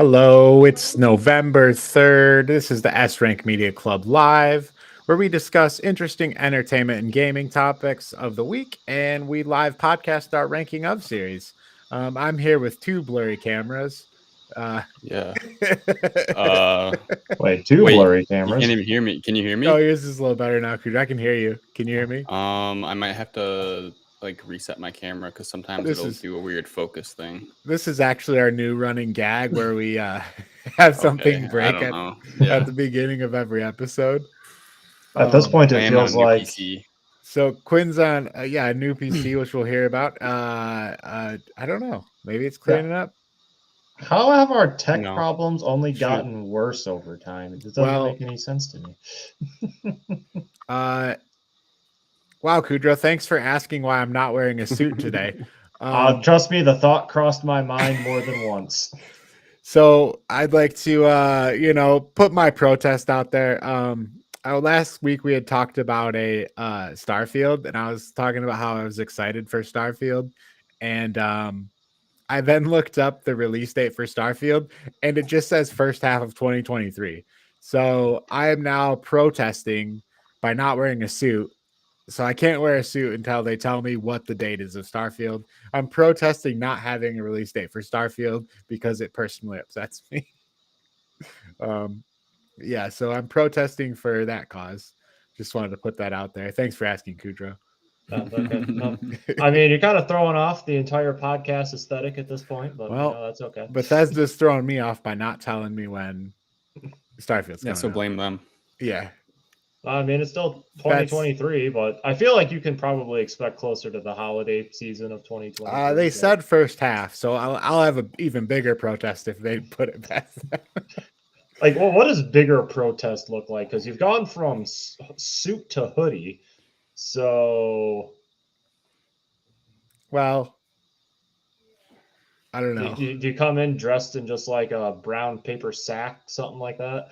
Hello, it's November 3rd. This is the S Rank Media Club Live, where we discuss interesting entertainment and gaming topics of the week, and we live podcast our ranking of series. I'm here with two blurry cameras. Uh, Yeah. Uh, Wait, two wait, blurry you can't cameras. even hear me. Can you hear oh, me? yours is a little better now, Kuj. I can hear you. Can you hear me? I might have to reset my camera because sometimes This it'll is do a weird focus thing. this is actually our new running gag where we have something Okay, I break don't at know. at Yeah, the beginning of every episode. At this point, I it am on a feels new like PC. So Quinn's on, a new PC, which we'll hear about. I don't know. Maybe it's yeah. clearing up. How have our tech No, problems only shoot. gotten worse over time? It doesn't Well, make any sense to me. uh, wow, Kudra, thanks for asking why I'm not wearing a suit today. Um, Trust me, the thought crossed my mind more than once. so I'd like to, put my protest out there. Last week we had talked about a Starfield, and I was talking about how I was excited for Starfield, and I then looked up the release date for Starfield, and it just says first half of 2023. So I am now protesting by not wearing a suit. So I can't wear a suit until they tell me what the date is of Starfield. I'm protesting not having a release date for Starfield because it personally upsets me. um, yeah, so I'm protesting for that cause. Just wanted to put that out there. Thanks for asking, Kudro. Okay. No. I mean, you're kind of throwing off the entire podcast aesthetic at this point, but Well, that's okay. Bethesda's throwing me off by not telling me when Starfield's Yeah, coming so out. blame them. Yeah, I mean, it's still that's 2023, but I feel like you can probably expect closer to the holiday season of 2023. they said first half, so I'll have an even bigger protest if they put it past that. Like, well, what does bigger protest look like? Because you've gone from suit to hoodie, so Well, I don't know. do you come in dressed in just like a brown paper sack, something like that?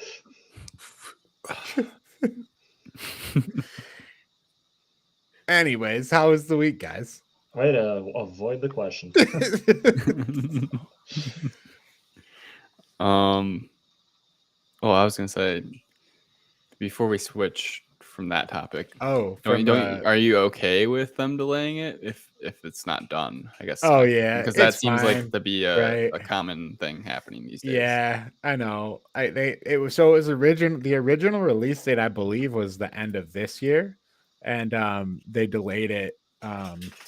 Anyways, how was the week, guys? Way to avoid the question. Well, I was gonna say before we switch from that topic, Oh, are you okay with them delaying it if it's not done? I guess. Oh yeah, because that it's seems fine. like to be Right. a common thing happening these days. Yeah, I know. It was the original release date, I believe, was the end of this year, and they delayed it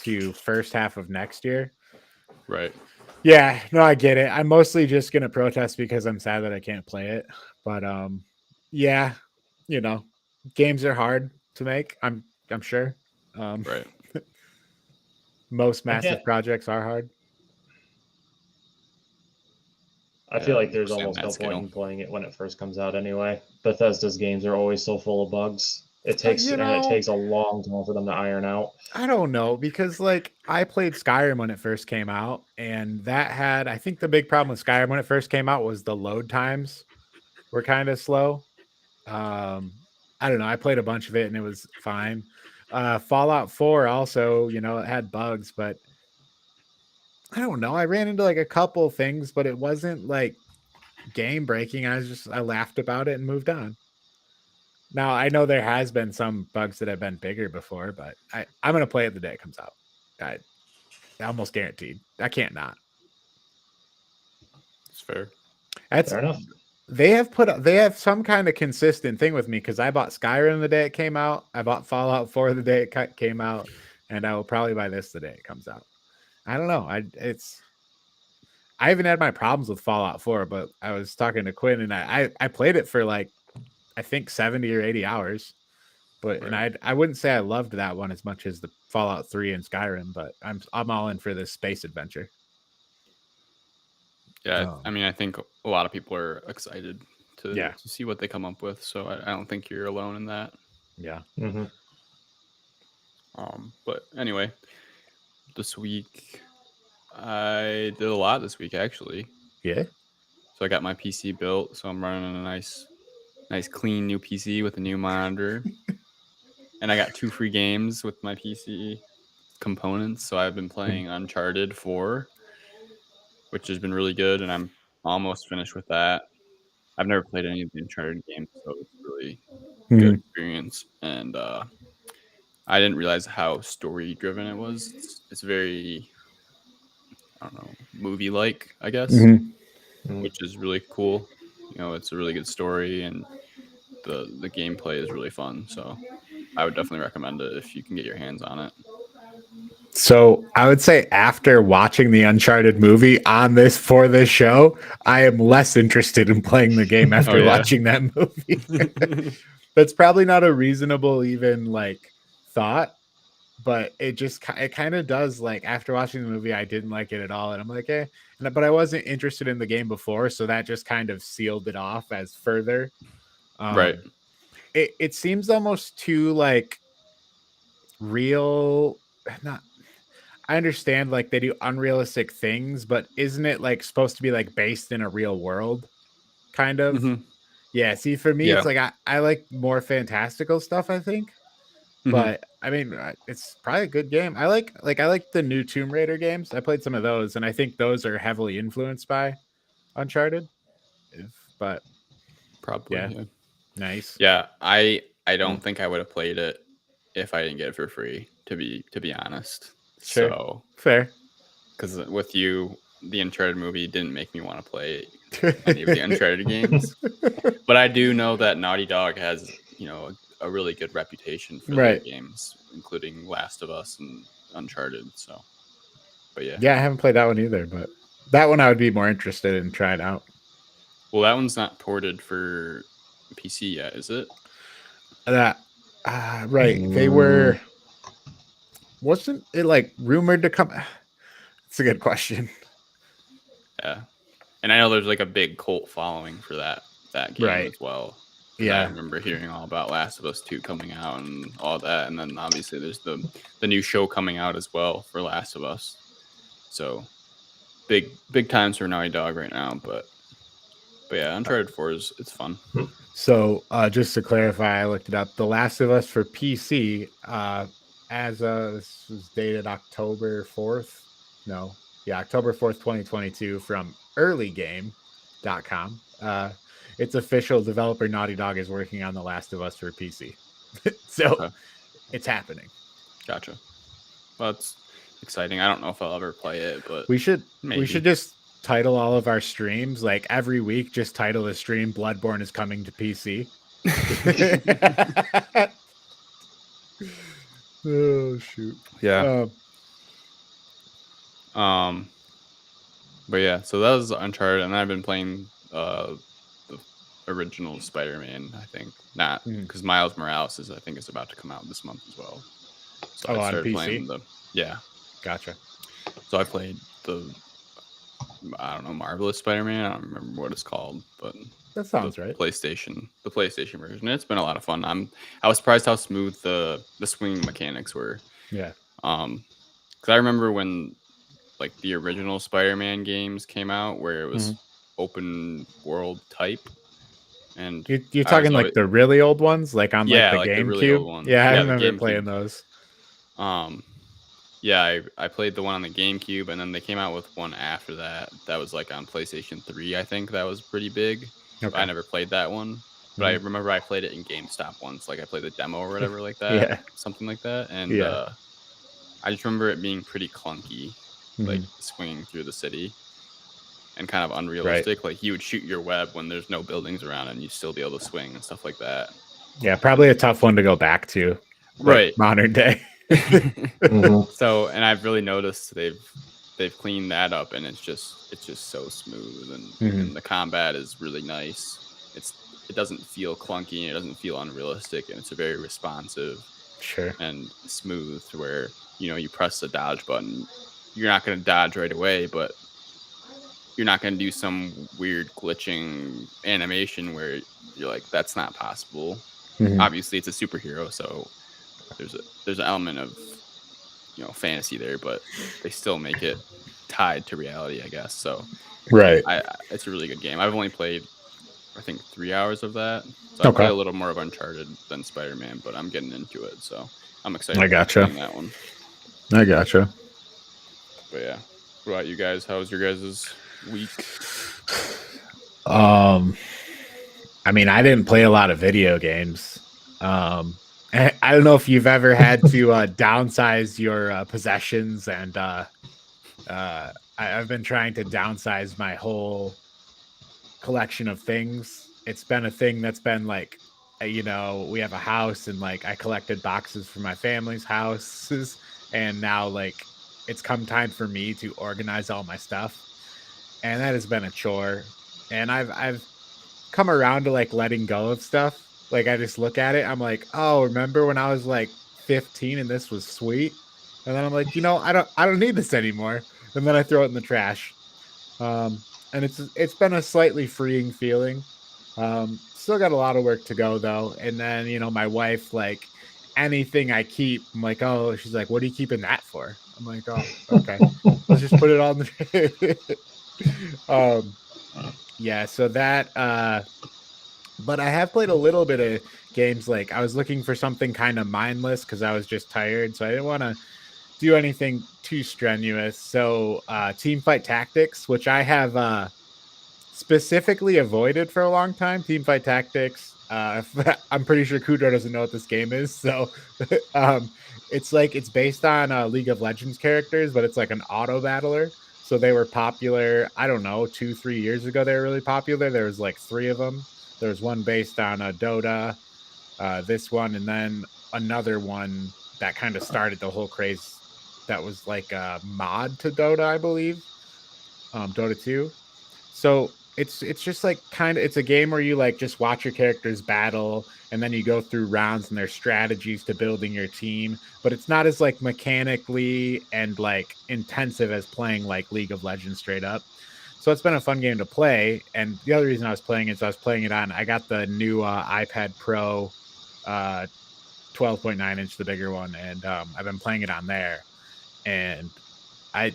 to first half of next year. Right. Yeah, no, I get it. I'm mostly just gonna protest because I'm sad that I can't play it. But yeah, games are hard to make. I'm sure. Right. Most I massive can't. projects are hard. I feel like there's especially on almost that no point scale. in playing it when it first comes out anyway. Bethesda's games are always so full of bugs. It takes a long time for them to iron out. I don't know because I played Skyrim when it first came out, and that had I think the big problem with Skyrim when it first came out was the load times were kind of slow. I don't know. I played a bunch of it and it was fine. Fallout 4 also, it had bugs, but I don't know. I ran into a couple things, but it wasn't game breaking. I laughed about it and moved on. Now I know there has been some bugs that have been bigger before, but I'm gonna play it the day it comes out. I almost guaranteed. I can't not. It's fair. That's Fair enough. they have some kind of consistent thing with me because I bought Skyrim the day it came out. I bought Fallout 4 the day it came out, and I will probably buy this the day it comes out. I don't know. I haven't had my problems with Fallout 4, but I was talking to Quinn and I played it for I think 70 or 80 hours. But Right. and I wouldn't say I loved that one as much as the Fallout 3 and Skyrim, but I'm all in for this space adventure. Yeah, I mean, I think a lot of people are excited to Yeah. see what they come up with. So I don't think you're alone in that. Yeah. Mm-hmm. But anyway, this week I did a lot this week actually. Yeah. So I got my PC built, so I'm running a nice clean new PC with a new monitor. And I got 2 free games with my PC components. So I've been playing Uncharted 4, which has been really good, and I'm almost finished with that. I've never played any of the Uncharted games, so it's really good experience. And I didn't realize how story driven it was. It's very, I don't know, movie like, I guess, which is really cool. It's a really good story, and the gameplay is really fun. So I would definitely recommend it if you can get your hands on it. So I would say after watching the Uncharted movie for this show, I am less interested in playing the game after watching that movie. That's probably not a reasonable even like thought, but it kind of does. Like after watching the movie, I didn't like it at all, and I'm like, but I wasn't interested in the game before, so that just kind of sealed it off as further. Right. It seems almost too like real. Not. I understand like they do unrealistic things, but isn't it like supposed to be like based in a real world? Kind of. Mm-hmm. Yeah. See, for me, it's like I like more fantastical stuff, I think. But I mean, it's probably a good game. I like the new Tomb Raider games. I played some of those, and I think those are heavily influenced by Uncharted. But probably, yeah. Nice. Yeah, I don't think I would have played it if I didn't get it for free. To be honest, Sure. So fair. Because with you, the Uncharted movie didn't make me want to play any of the Uncharted games. But I do know that Naughty Dog has, a really good reputation for their games, including Last of Us and Uncharted. So, but yeah. Yeah, I haven't played that one either, but that one I would be more interested in trying out. Well, that one's not ported for PC yet, is it? Right. They were. Wasn't it like rumored to come? It's a good question. Yeah, and I know there's like a big cult following for that game as well. Yeah, I remember hearing all about Last of Us 2 coming out and all that, and then obviously there's the new show coming out as well for Last of Us. So big times for Naughty Dog right now, but yeah, Uncharted 4 it's fun. So just to clarify, I looked it up. The Last of Us for PC, this was dated October 4th. No, yeah, October 4th, 2022 from earlygame.com. Its official developer Naughty Dog is working on The Last of Us for PC. So it's happening. Gotcha. Well, that's exciting. I don't know if I'll ever play it, but we should just title all of our streams like every week. Just title the stream "Bloodborne is coming to PC." Oh shoot! Yeah. But yeah, so that was Uncharted, and I've been playing the original Spider-Man. I think not because Miles Morales is about to come out this month as well. So I started playing Gotcha. So I played the Marvelous Spider-Man. I don't remember what it's called, but that sounds right. The PlayStation version. It's been a lot of fun. I was surprised how smooth the swinging mechanics were. Yeah. Because I remember when like the original Spider-Man games came out, where it was open world type. And you're talking like the really old ones, like on like the GameCube. The really old ones. Yeah, I remember playing those. Yeah, I played the one on the GameCube, and then they came out with one after that. That was like on PlayStation 3, I think. That was pretty big. Okay. I never played that one. But I remember I played it in GameStop once. Like I played the demo or whatever like that. Something like that. And I just remember it being pretty clunky, like swinging through the city. And kind of unrealistic. Like you would shoot your web when there's no buildings around and you'd still be able to swing and stuff like that. Yeah, probably a tough one to go back to. Right. Modern day. So, and I've really noticed they've cleaned that up, and it's just so smooth, and the combat is really nice. It doesn't feel clunky, and it doesn't feel unrealistic, and it's a very responsive and smooth to where, you press the dodge button. You're not going to dodge right away, but you're not going to do some weird glitching animation where you're like, that's not possible. Obviously it's a superhero, so there's an element of fantasy there, but they still make it tied to reality, I guess. So it's a really good game. I've only played I think 3 hours of that, so I play a little more of Uncharted than Spider-Man, but I'm getting into it, so I'm excited. I gotcha. That one. I gotcha. But yeah, what about you guys? How's your guys' week? I mean, I didn't play a lot of video games. I don't know if you've ever had to downsize your possessions, and I've been trying to downsize my whole collection of things. It's been a thing that's been like, we have a house, and like I collected boxes for my family's houses, and now like it's come time for me to organize all my stuff, and that has been a chore. And I've come around to like letting go of stuff. Like I just look at it, I'm like, oh, remember when I was like 15 and this was sweet? And then I'm like, I don't need this anymore. And then I throw it in the trash. And it's been a slightly freeing feeling. Still got a lot of work to go though. And then, my wife, like anything I keep, I'm like, oh, she's like, what are you keeping that for? I'm like, oh, okay. Let's just put it on the yeah, so that but I have played a little bit of games. Like I was looking for something kind of mindless because I was just tired, so I didn't want to do anything too strenuous. So Team Fight Tactics, which I have specifically avoided for a long time. Team Fight Tactics. I'm pretty sure Kudro doesn't know what this game is. So it's based on League of Legends characters, but it's like an auto battler. So they were popular, I don't know, 2-3 years ago. They were really popular. There was like 3 of them. There was one based on Dota, this one, and then another one that kind of started the whole craze. That was like a mod to Dota, I believe, Dota 2. So it's just like it's a game where you like just watch your characters battle, and then you go through rounds and there's strategies to building your team, but it's not as like mechanically and like intensive as playing like League of Legends straight up. So it's been a fun game to play. And the other reason I was playing is I got the new iPad Pro 12.9 inch, the bigger one, and I've been playing it on there. And a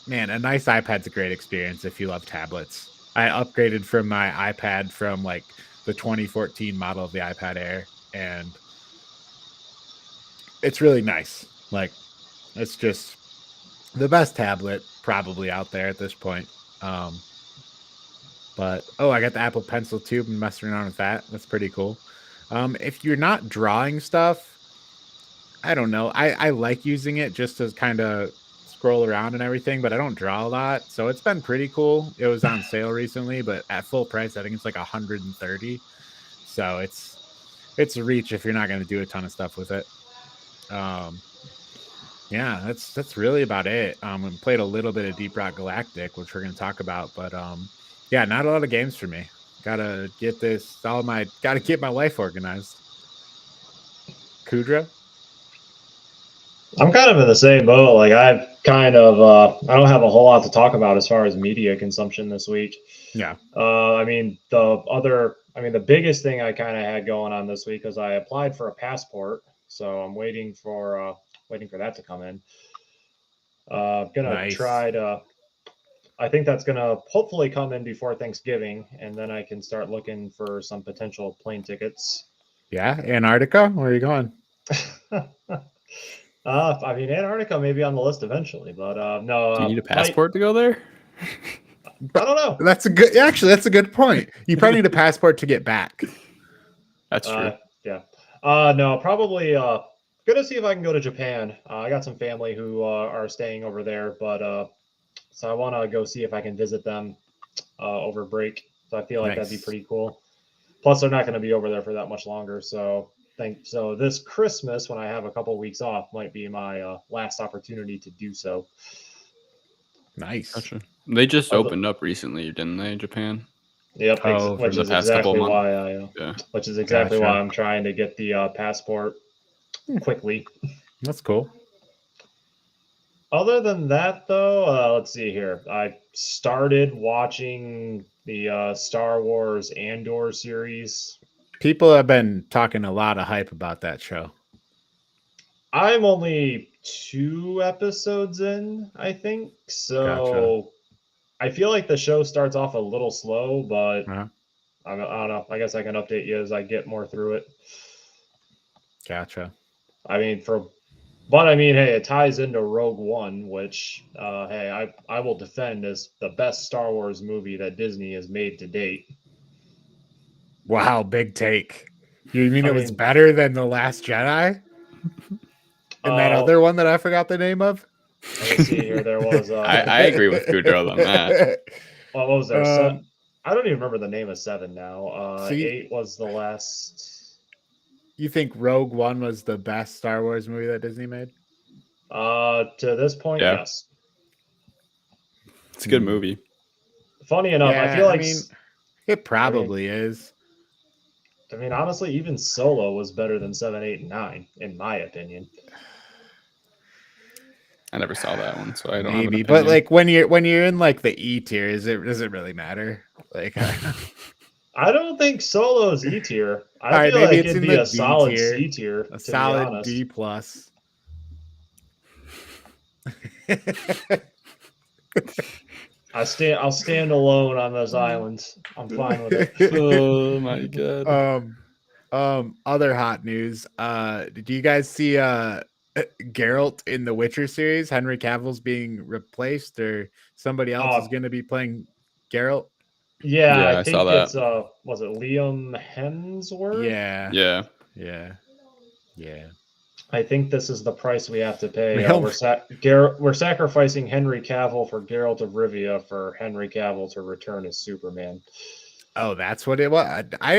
nice iPad's a great experience if you love tablets. I upgraded from my iPad from like the 2014 model of the iPad Air, and it's really nice. Like it's just the best tablet probably out there at this point. But I got the Apple Pencil too. I'm messing around with that. That's pretty cool. If you're not drawing stuff, I don't know. I like using it just to kind of scroll around and everything, but I don't draw a lot, so it's been pretty cool. It was on sale recently, but at full price, I think it's like 130. So it's a reach if you're not going to do a ton of stuff with it. Yeah, that's really about it. We played a little bit of Deep Rock Galactic, which we're going to talk about, but yeah, not a lot of games for me. Gotta get my life organized. Kudra? I'm kind of in the same boat. Like I don't have a whole lot to talk about as far as media consumption this week. Yeah. The biggest thing I kind of had going on this week was I applied for a passport, so I'm waiting for that to come in. Gonna Nice. try to. I think that's gonna hopefully come in before Thanksgiving, and then I can start looking for some potential plane tickets. Yeah, Antarctica. Where are you going? Antarctica may be on the list eventually, but no. Do you need a passport to go there? I don't know. That's a good point. You probably need a passport to get back. That's true. Yeah. No, probably gonna see if I can go to Japan. I got some family who are staying over there, but so I want to go see if I can visit them over break. So I feel like that'd be pretty cool. Plus, they're not going to be over there for that much longer. So this Christmas, when I have a couple weeks off, might be my last opportunity to do so. Nice. Gotcha. They just opened up recently, didn't they, Japan? Yep. Which is exactly why I'm trying to get the passport quickly. That's cool. Other than that, though, let's see here. I started watching the Star Wars Andor series. People have been talking a lot of hype about that show. I'm only 2 episodes in, I think. So I feel like the show starts off a little slow, but I don't know. I guess I can update you as I get more through it. Gotcha. I mean, for But I mean, hey, it ties into Rogue One, which, hey, I will defend as the best Star Wars movie that Disney has made to date. Wow, big take. You mean I it was mean, better than The Last Jedi? And that uh, other one that I forgot the name of? let me see here. There was I agree with Goudreau on that. what was there? Um, I don't even remember the name of 7 now. so 8 was the last. you think Rogue One was the best Star Wars movie that Disney made? To this point, Yeah. yes. It's a good movie. Funny enough, I Yeah, feel I like mean, it probably is. I mean, honestly, even Solo was better than 7, 8, and 9, in my opinion. I never saw that one, so I don't have an Maybe, but opinion. like when you're in like the E tier, does it really matter? Like, I don't think Solo's E tier. all I right, feel maybe like it's it'd in be the a D solid tier, C tier, a to be solid honest. D plus. I'll stand alone on those islands. I'm fine with it. Oh my god. Other hot news. Did you guys see Geralt in the Witcher series? Henry Cavill's being replaced, or somebody else is Oh, going to be playing Geralt? yeah, I Yeah, I saw think that. it's was it Liam Hemsworth? Yeah, Yeah. yeah, yeah. I think this is the price we have to pay. Well, We're sacrificing Henry Cavill for Geralt of Rivia for Henry Cavill to return as Superman. oh, that's what it was. I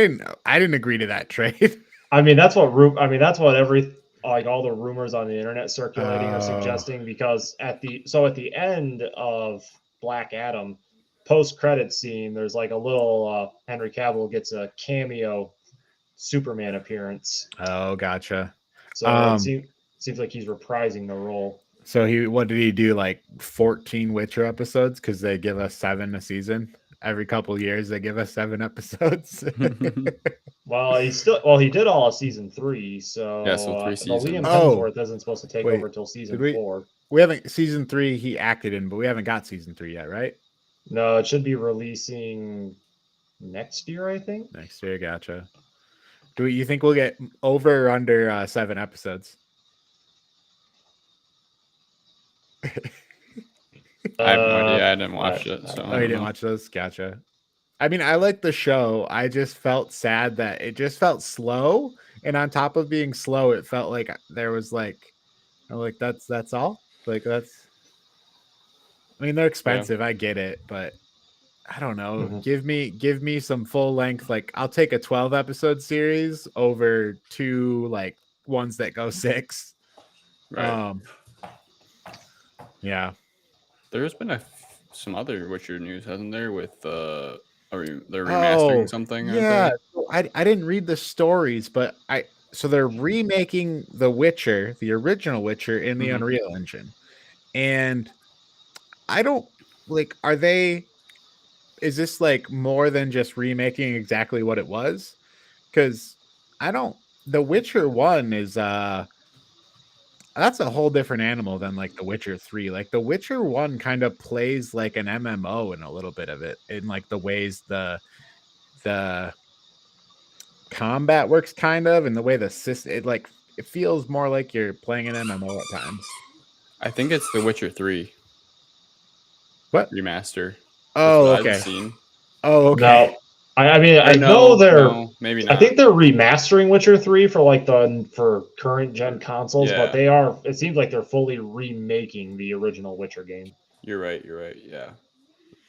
didn't agree to that trade. I mean, that's what every like all the rumors on the internet circulating are Oh, suggesting because at the end of Black Adam post credit scene, there's like a little Henry Cavill gets a cameo Superman appearance. oh, gotcha. So Um, seems like he's reprising the role. so what did he do? Like 14 Witcher episodes? Because they give us 7 a season. Every couple years, they give us 7 episodes. Well, he did all of season 3, Yeah, so so 3 the Liam seasons. Oh, Hemsworth isn't supposed to take wait. over till Did season we? 4. We haven't season 3. He acted in, but we haven't got season 3 yet, right? No, it should be releasing next year, I think. Next year, gotcha. Do you think we'll get over or under 7 episodes? I have no idea. I didn't I, watch it, so Oh, I you don't didn't know. watch those? Gotcha. I mean, I like the show. I just felt sad that it just felt slow, and on top of being slow, it felt like there was like, I'm like that's all. Like that's. I mean, they're Yeah. expensive. I get it, but I don't know. Mhm. Give me some full length. Like I'll take a 12 episode series over 2 like ones that go 6. Right. Yeah. There's been some other Witcher news, hasn't there? With they're remastering Oh, something, aren't yeah. they? So I didn't read the stories, but so they're remaking The Witcher, the original Witcher, in the Mhm. Unreal Engine. And I don't like, are they, is this like more than just remaking exactly what it was? Because I don't, The Witcher 1 is that's a whole different animal than like The Witcher 3. Like The Witcher 1 kind of plays like an MMO in a little bit of it, in like the ways the combat works kind of, and the way the system, it feels more like you're playing an MMO at times. I think it's The Witcher 3 What? remaster. That's Oh, what I've okay. seen. Oh, okay. No, I mean Or I know maybe I not. think they're remastering Witcher 3 for like for current gen consoles, but Yeah, it seems like they're fully remaking the original Witcher game. you're right. You're right. Yeah.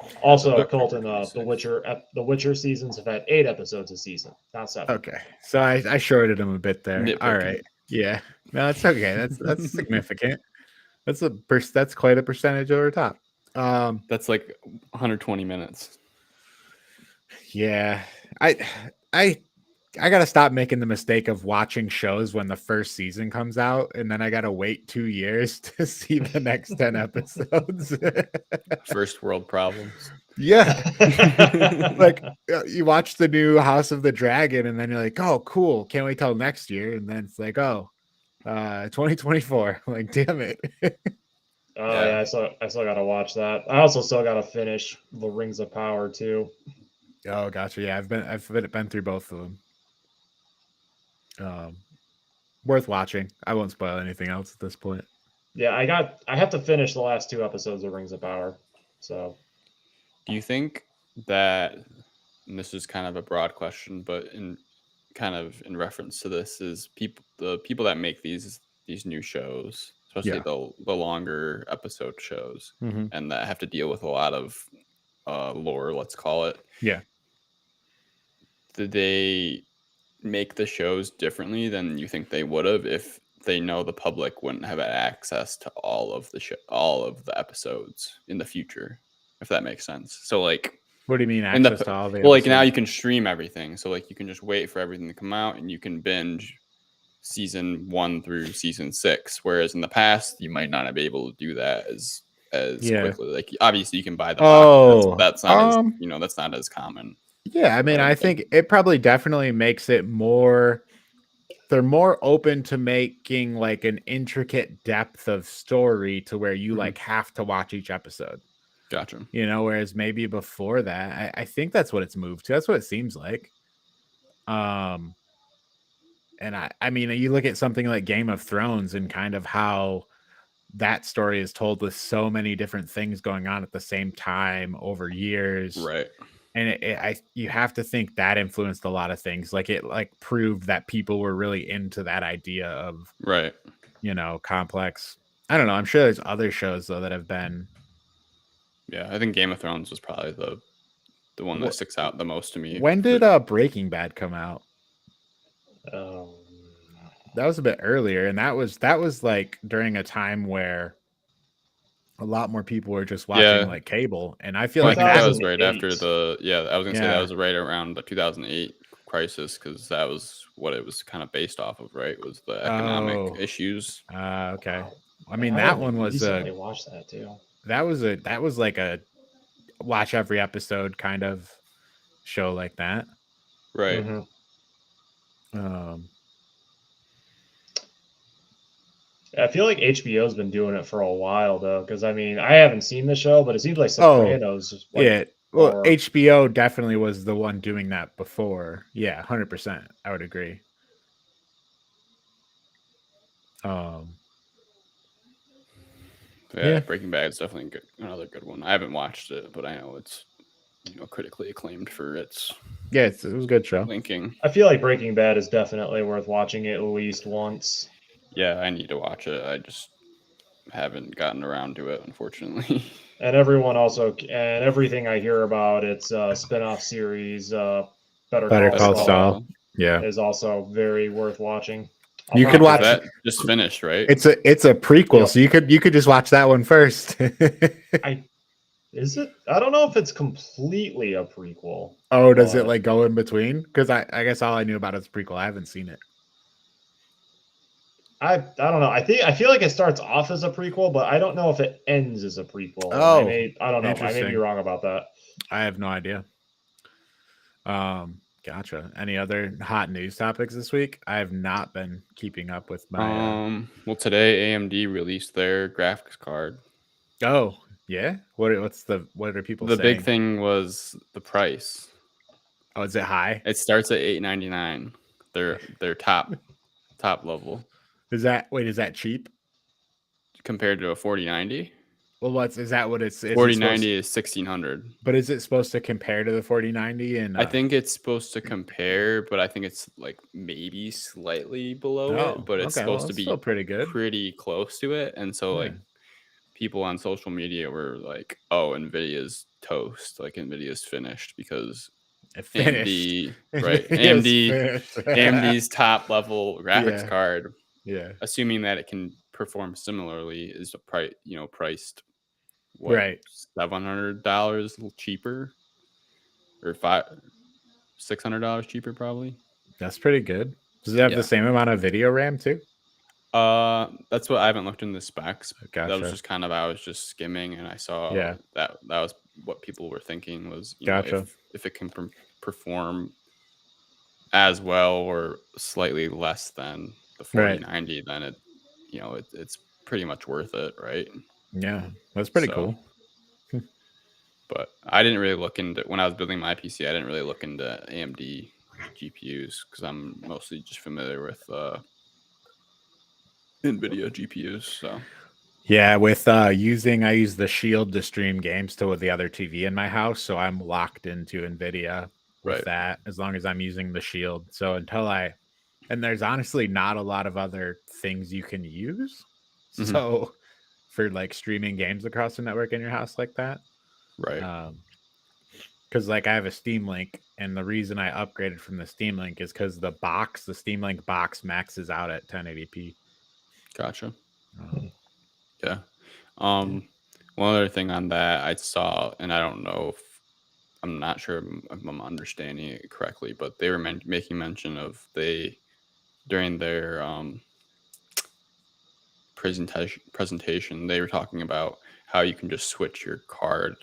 That's what I Also, remember Colton, you the Witcher seasons have had 8 episodes a season, not 7. Okay. So I shorted him a bit there. All Nitpicking. right. Yeah. No, it's okay. That's significant. That's quite a percentage over top. That's like 120 minutes. Yeah. I I I gotta stop making the mistake of watching shows when the first season comes out, and then I gotta wait 2 years to see the next 10 episodes. First world problems. Yeah, like you watch the new House of the Dragon, and then you're like, "Oh, cool! Can't wait till next year." And then it's like, "Oh, 2024." Like, damn it. Oh Yeah. yeah, I still gotta watch that. I also still gotta finish the Rings of Power too. Oh, gotcha. Yeah, I've been through both of them. Worth watching. I won't spoil anything else at this point. Yeah, I have to finish the last 2 episodes of Rings of Power. So, Do you think that, and this is kind of a broad question, but in reference to this, is the people that make these new shows, especially the longer episode shows, and that have to deal with a lot of lore, let's call it. Yeah. Did they make the shows differently than you think they would have if they know the public wouldn't have access to all of the episodes in the future, if that makes sense? So like, what do you mean access to all the well, like now episodes? you can stream everything, so like you can just wait for everything to come out and you can binge season 1 through season 6, whereas in the past you might not have been able to do that as quickly. Like obviously you can buy the box. That's not as, that's not as common. Yeah, I mean, I think it probably definitely makes it more. They're more open to making like an intricate depth of story to where you like have to watch each episode. Gotcha. Whereas maybe before that, I think that's what it's moved to. That's what it seems like. And I mean, you look at something like Game of Thrones and kind of how that story is told with so many different things going on at the same time over years. Right. And you have to think that influenced a lot of things. Like it like proved that people were really into that idea of, right, complex. I don't know. I'm sure there's other shows though that have been. Yeah, I think Game of Thrones was probably the one that sticks out the most to me. When did Breaking Bad come out? That was a bit earlier, and that was like during a time where a lot more people were just watching like cable, and I feel like that was right after I was gonna say that was right around the 2008 crisis, because that was what it was kind of based off of, right? Was the economic issues. Okay. I mean, that one was watch that too. That was like a watch every episode kind of show like that, right? I feel like HBO's been doing it for a while though, because I mean, I haven't seen the show, but it seems like Sopranos. Well, HBO definitely was the one doing that before. Yeah, 100%. I would agree. Breaking Bad is definitely another good one. I haven't watched it, but I know it's critically acclaimed for its. Yeah, it was a good show. Linking. I feel like Breaking Bad is definitely worth watching it at least once. Yeah, I need to watch it. I just haven't gotten around to it, unfortunately. And everyone everything I hear about its spin-off series, Better Call Saul, is also very worth watching. You could watch that. Just finished, right? It's a prequel, so you could just watch that one first. Is it? I don't know if it's completely a prequel. Oh, does it like go in between? Because I guess all I knew about it's prequel. I haven't seen it. I don't know. I feel like it starts off as a prequel, but I don't know if it ends as a prequel. Oh, I don't know. I may be wrong about that. I have no idea. Gotcha. Any other hot news topics this week? I have not been keeping up with my. Well, today AMD released their graphics card. Oh yeah. What are people saying? The big thing was the price. Oh, is it high? It starts at $899. Their top level. Is that cheap compared to a 4090? Well, is that what it's 4090 is $1,600. But is it supposed to compare to the 4090? And I think it's supposed to compare, but I think it's like maybe slightly below it, but it's supposed to be still pretty good, pretty close to it. And so like people on social media were like, "Oh, Nvidia's toast! Like Nvidia's finished because." AMD, right? AMD's top level graphics card. Yeah. Assuming that it can perform similarly is priced $700 cheaper, or $600 cheaper probably. That's pretty good. Does it have the same amount of video RAM too? That's what I haven't looked into the specs. Gotcha. That was just I was just skimming and I saw that was what people were thinking was if it can perform as well or slightly less than the 4090, then it's pretty much worth it, right? Yeah, that's pretty cool. But I didn't really look into, when I was building my PC, I didn't really look into AMD GPUs because I'm mostly just familiar with NVIDIA GPUs. So Yeah, with I use the Shield to stream games to the other TV in my house, so I'm locked into NVIDIA with right. that as long as I'm using the Shield. So and there's honestly not a lot of other things you can use. Mhm. So for like streaming games across the network in your house like that. Right. Because like I have a Steam Link, and the reason I upgraded from the Steam Link is because the Steam Link box maxes out at 1080p. Gotcha. Um, Yeah. One other thing on that I saw, and I don't know if I'm not sure if I'm understanding it correctly, but they were making mention of during their presentation, they were talking about how you can just switch your card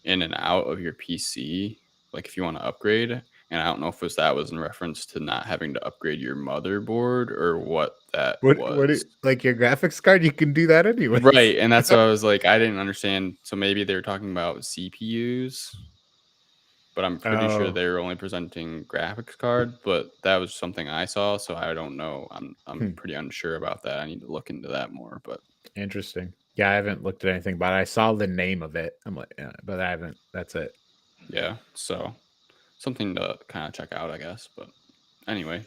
in and out of your PC, like if you want to upgrade. And I don't know if that was in reference to not having to upgrade your motherboard or what that was. like your graphics card? You can do that anyway, Right, and that's what I was like, I didn't understand. So maybe they were talking about CPUs, but I'm pretty sure they were only presenting graphics card. But that was something I saw, so I don't know. I'm pretty unsure about that. I need to look into that more. But interesting. Yeah, I haven't looked at anything, but I saw the name of it. I'm like, yeah, but I haven't. That's it. Yeah, so something to kind of check out, I guess. But anyway,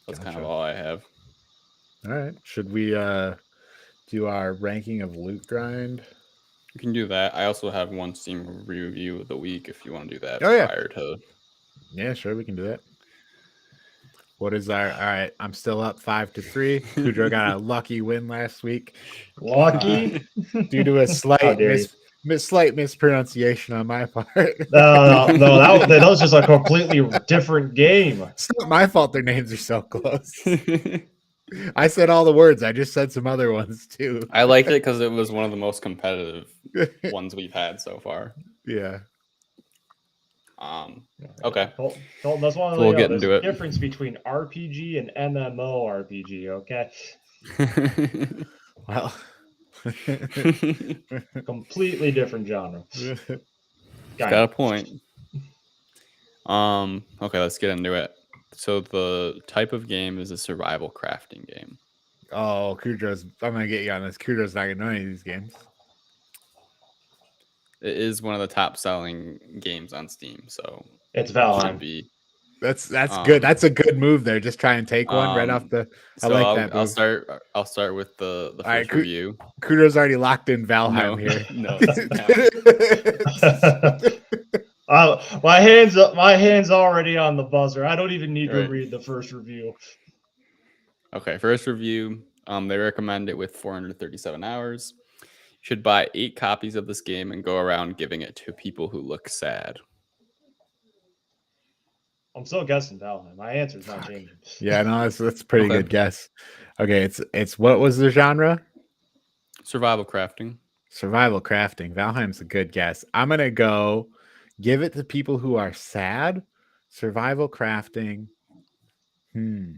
that's kind of all I have. All right. Should we do our ranking of Loot Grind? You can do that. I also have one Steam review of the week if you want to do that prior to. Yeah, sure, we can do that. What is all right? I'm still up 5-3. Kudro got a lucky win last week. Lucky? Due to a slight slight mispronunciation on my part. No, that was just a completely different game. It's not my fault their names are so close. I said all the words. I just said some other ones too. I liked it because it was one of the most competitive ones we've had so far. Yeah. Okay. Colton, that's one of the there's a difference between RPG and MMORPG, okay? Well, completely different genre. Got a point. Okay, let's get into it. So the type of game is a survival crafting game. Oh, I'm gonna get you on this. Kudro's not gonna know any of these games. It is one of the top selling games on Steam, so it's Valheim. That's good. That's a good move there. Just try and take one right off the. I like that move. I'll start with the first review. Kudro's already locked in Valheim here. No. My hands already on the buzzer. I don't even need to read the first review. Okay, first review. They recommend it with 437 hours. You should buy 8 copies of this game and go around giving it to people who look sad. I'm still guessing Valheim. My answer's not changing. Yeah, no, that's a pretty good guess. Okay, it's what was the genre? Survival crafting. Survival crafting. Valheim's a good guess. I'm gonna go give it to people who are sad. Survival crafting. Survival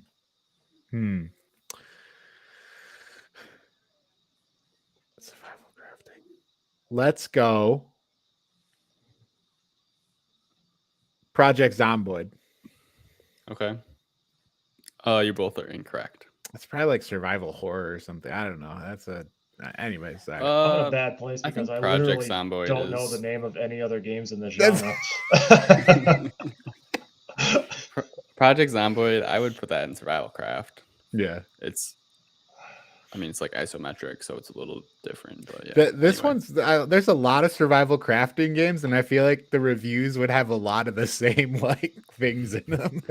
crafting. Let's go. Project Zomboid. Okay. You both are incorrect. It's probably like survival horror or something. I don't know. That's a. Anyways, sorry. I'm in a bad place because I literally don't know the name of any other games in this genre. Project Zomboid, I would put that in survival craft. Yeah, it's like isometric, so it's a little different. But yeah, this one's there's a lot of survival crafting games, and I feel like the reviews would have a lot of the same like things in them.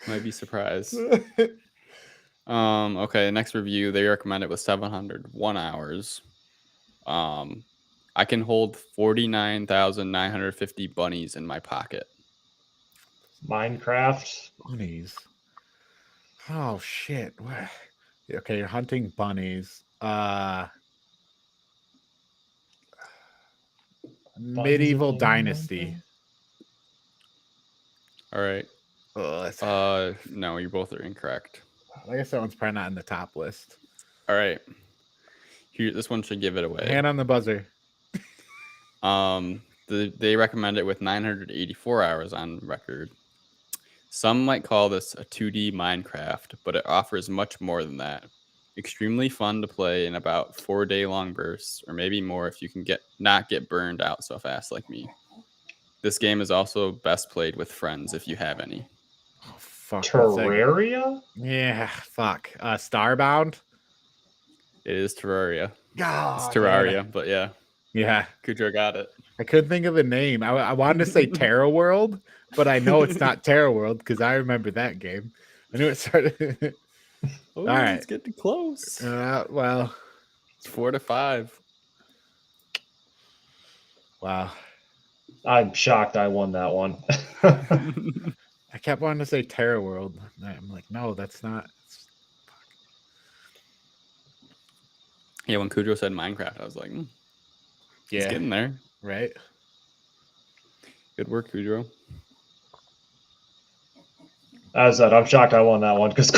Might be surprised. Okay, next review, they recommend it with 701 hours. I can hold 49,950 bunnies in my pocket. Minecraft. Bunnies. Oh shit. Okay, you're hunting bunnies. Medieval Dynasty. All right. No, you both are incorrect. I guess that one's probably not in the top list. All right. Here, this one should give it away. Hand on the buzzer. They recommend it with 984 hours on record. Some might call this a 2D Minecraft, but it offers much more than that. Extremely fun to play in about 4-day-long bursts, or maybe more if you can not get burned out so fast like me. This game is also best played with friends if you have any. Oh, fuck. Terraria? Yeah, fuck. Starbound? It is Terraria. God, It's Terraria, but yeah. Yeah. Kudro got it. I couldn't think of the name. I wanted to say Terra World, but I know it's not Terra World because I remember that game. I knew it started. Oh, All right. it's getting close. Well, It's 4-5. Wow. I'm shocked I won that one. I kept wanting to say Terra World. I'm like, no, that's not. Yeah, when Kudro said Minecraft, I was like, Yeah, it's getting there. right. Good work, Kudro. As I said, I'm shocked I won that one because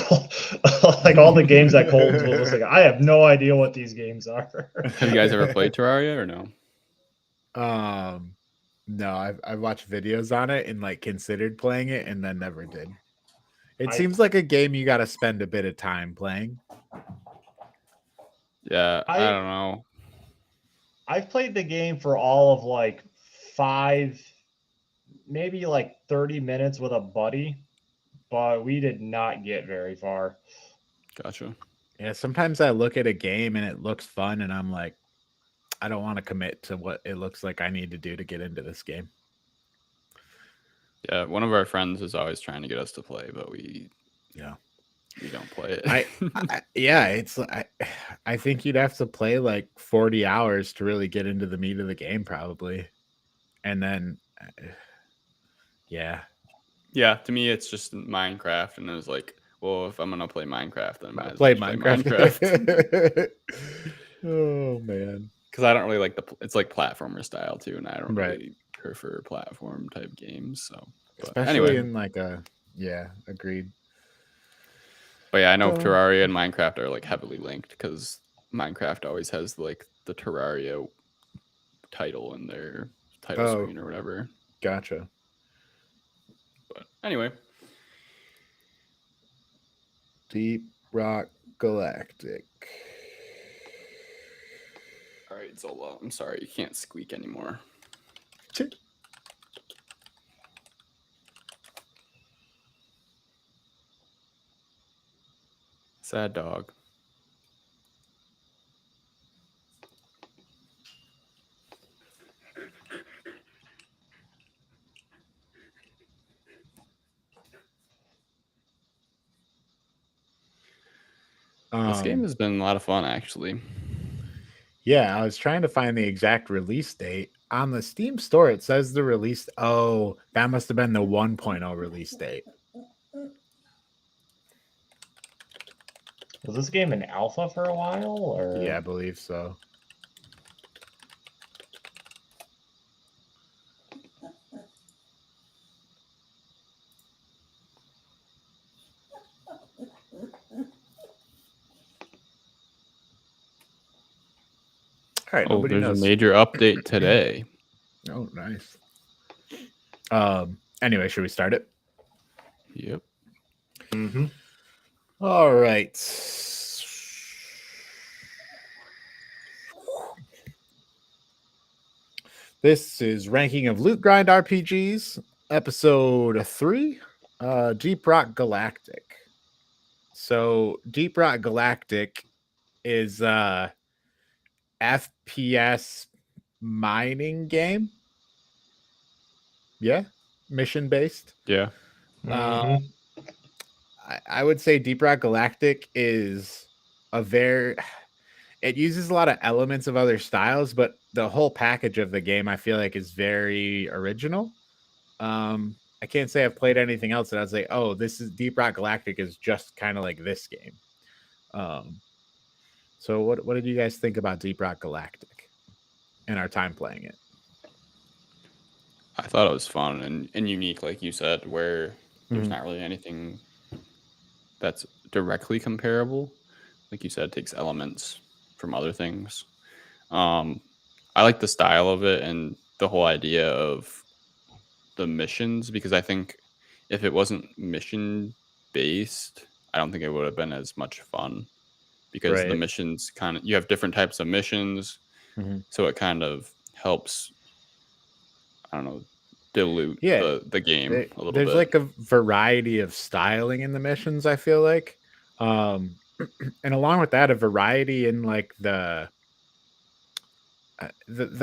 like all the games that Colton's was listing, I have no idea what these games are. Have you guys ever played Terraria or no? No, I've watched videos on it and like considered playing it and then never did. It I- seems like a game you got to spend a bit of time playing. Yeah, I don't know. I've played the game for all of like 5, maybe like 30 minutes with a buddy, but we did not get very far. Gotcha. Yeah, sometimes I look at a game and it looks fun and I'm like, I don't want to commit to what it looks like I need to do to get into this game. Yeah, one of our friends is always trying to get us to play, but we don't play it. I think you'd have to play like 40 hours to really get into the meat of the game probably. And then yeah. To me it's just Minecraft, and it was like, well, if I'm gonna play Minecraft, then I might as play well Minecraft. Oh man. Because I don't really like it's like platformer style too, and I don't Right. really prefer platform type games. So Especially anyway. in like agreed. But yeah, I know Terraria and Minecraft are like heavily linked because Minecraft always has like the Terraria title in their title screen or whatever. Gotcha. But anyway. Deep Rock Galactic. All right, Zola, I'm sorry, you can't squeak anymore. Sad dog. This game has been a lot of fun, actually. Yeah, I was trying to find the exact release date. On the Steam store, it says the release. Oh, that must have been the 1.0 release date. Was this game in alpha for a while? Or? Yeah, I believe so. All right, nobody knows. There's a major update today. Oh, nice. Anyway, should we start it? Yep. Mm-hmm. All right. This is Ranking of Loot Grind RPGs, episode 3, Deep Rock Galactic. So, Deep Rock Galactic is FPS mining game. Yeah, mission based. Yeah. Mm-hmm. I would say Deep Rock Galactic is it uses a lot of elements of other styles, but the whole package of the game I feel like is very original. I can't say I've played anything else that I was like, oh, this is Deep Rock Galactic is just kind of like this game. So what did you guys think about Deep Rock Galactic and our time playing it? I thought it was fun and unique, like you said, where there's not really anything that's directly comparable. Like you said, it takes elements from other things. I like the style of it and the whole idea of the missions, because I think if it wasn't mission based, I don't think it would have been as much fun, because the missions you have different types of missions, so it kind of helps, I don't know, dilute the game a little bit. There's like a variety of styling in the missions, I feel like. And along with that, a variety in like the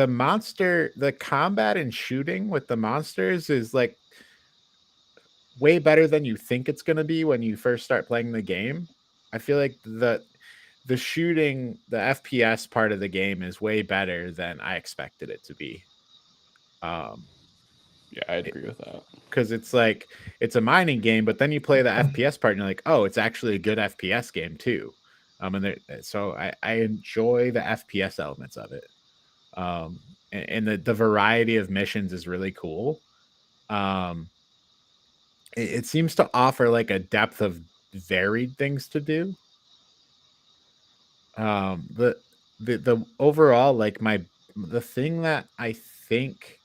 monster, the combat and shooting with the monsters is like way better than you think it's going to be when you first start playing the game. I feel like the shooting, the FPS part of the game is way better than I expected it to be. Yeah, I'd agree with that. Because it's like, it's a mining game, but then you play the FPS part and you're like, oh, it's actually a good FPS game too. So I enjoy the FPS elements of it. And the variety of missions is really cool. It seems to offer like a depth of varied things to do. The overall, like the thing that I think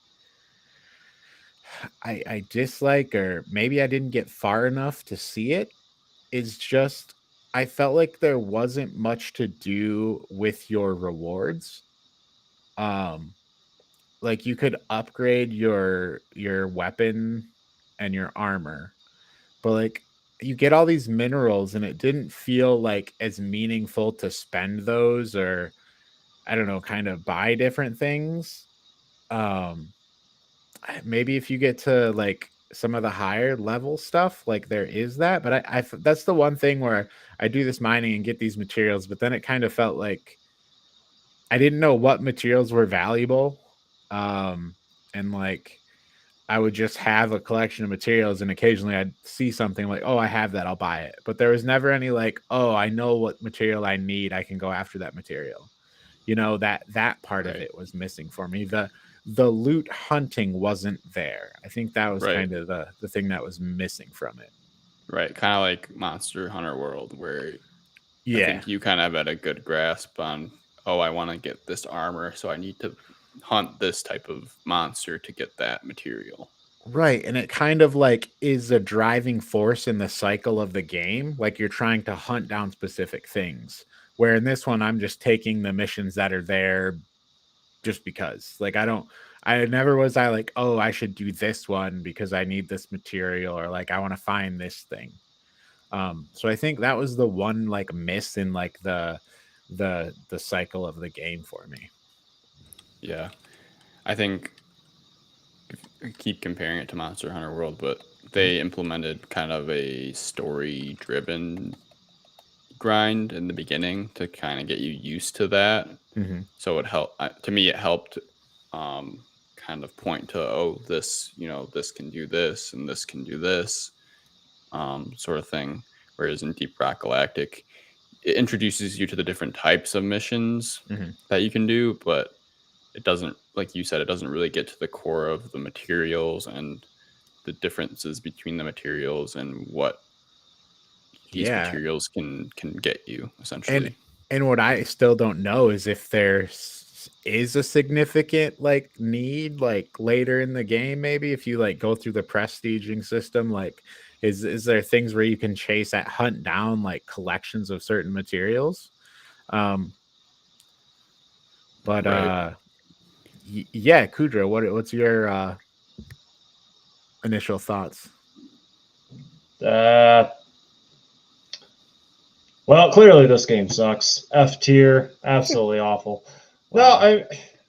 I dislike, or maybe I didn't get far enough to see it, is just I felt like there wasn't much to do with your rewards. Like you could upgrade your weapon and your armor, but like you get all these minerals and it didn't feel like as meaningful to spend those, or I don't know, kind of buy different things. Maybe if you get to like some of the higher level stuff, like there is that, but I that's the one thing where I do this mining and get these materials, but then it kind of felt like I didn't know what materials were valuable. And like I would just have a collection of materials and occasionally I'd see something like, oh, I have that, I'll buy it. But there was never any like, oh, I know what material I need, I can go after that material. You know, that part of it was missing for me. The loot hunting wasn't there. I think that was kind of the thing that was missing from it. Right. Kind of like Monster Hunter World, where I think you kind of had a good grasp on, oh, I want to get this armor, so I need to hunt this type of monster to get that material. Right. And it kind of like is a driving force in the cycle of the game. Like you're trying to hunt down specific things. Where in this one, I'm just taking the missions that are there just because. Like I never was like, oh, I should do this one because I need this material, or like I want to find this thing. So I think that was the one like miss in like the cycle of the game for me. Yeah. I think I keep comparing it to Monster Hunter World, but they implemented kind of a story driven grind in the beginning to kind of get you used to that. So it helped, to me, it helped kind of point to, oh, this, this can do this and this can do this sort of thing. Whereas in Deep Rock Galactic, it introduces you to the different types of missions that you can do, but it doesn't, like you said, it doesn't really get to the core of the materials and the differences between the materials and what these materials can get you, essentially. And what I still don't know is if there is a significant like need like later in the game, maybe if you like go through the prestiging system, like is there things where you can chase at hunt down like collections of certain materials? But yeah, Kudra, what's your initial thoughts? Well, clearly this game sucks. F tier, absolutely awful. Wow. No,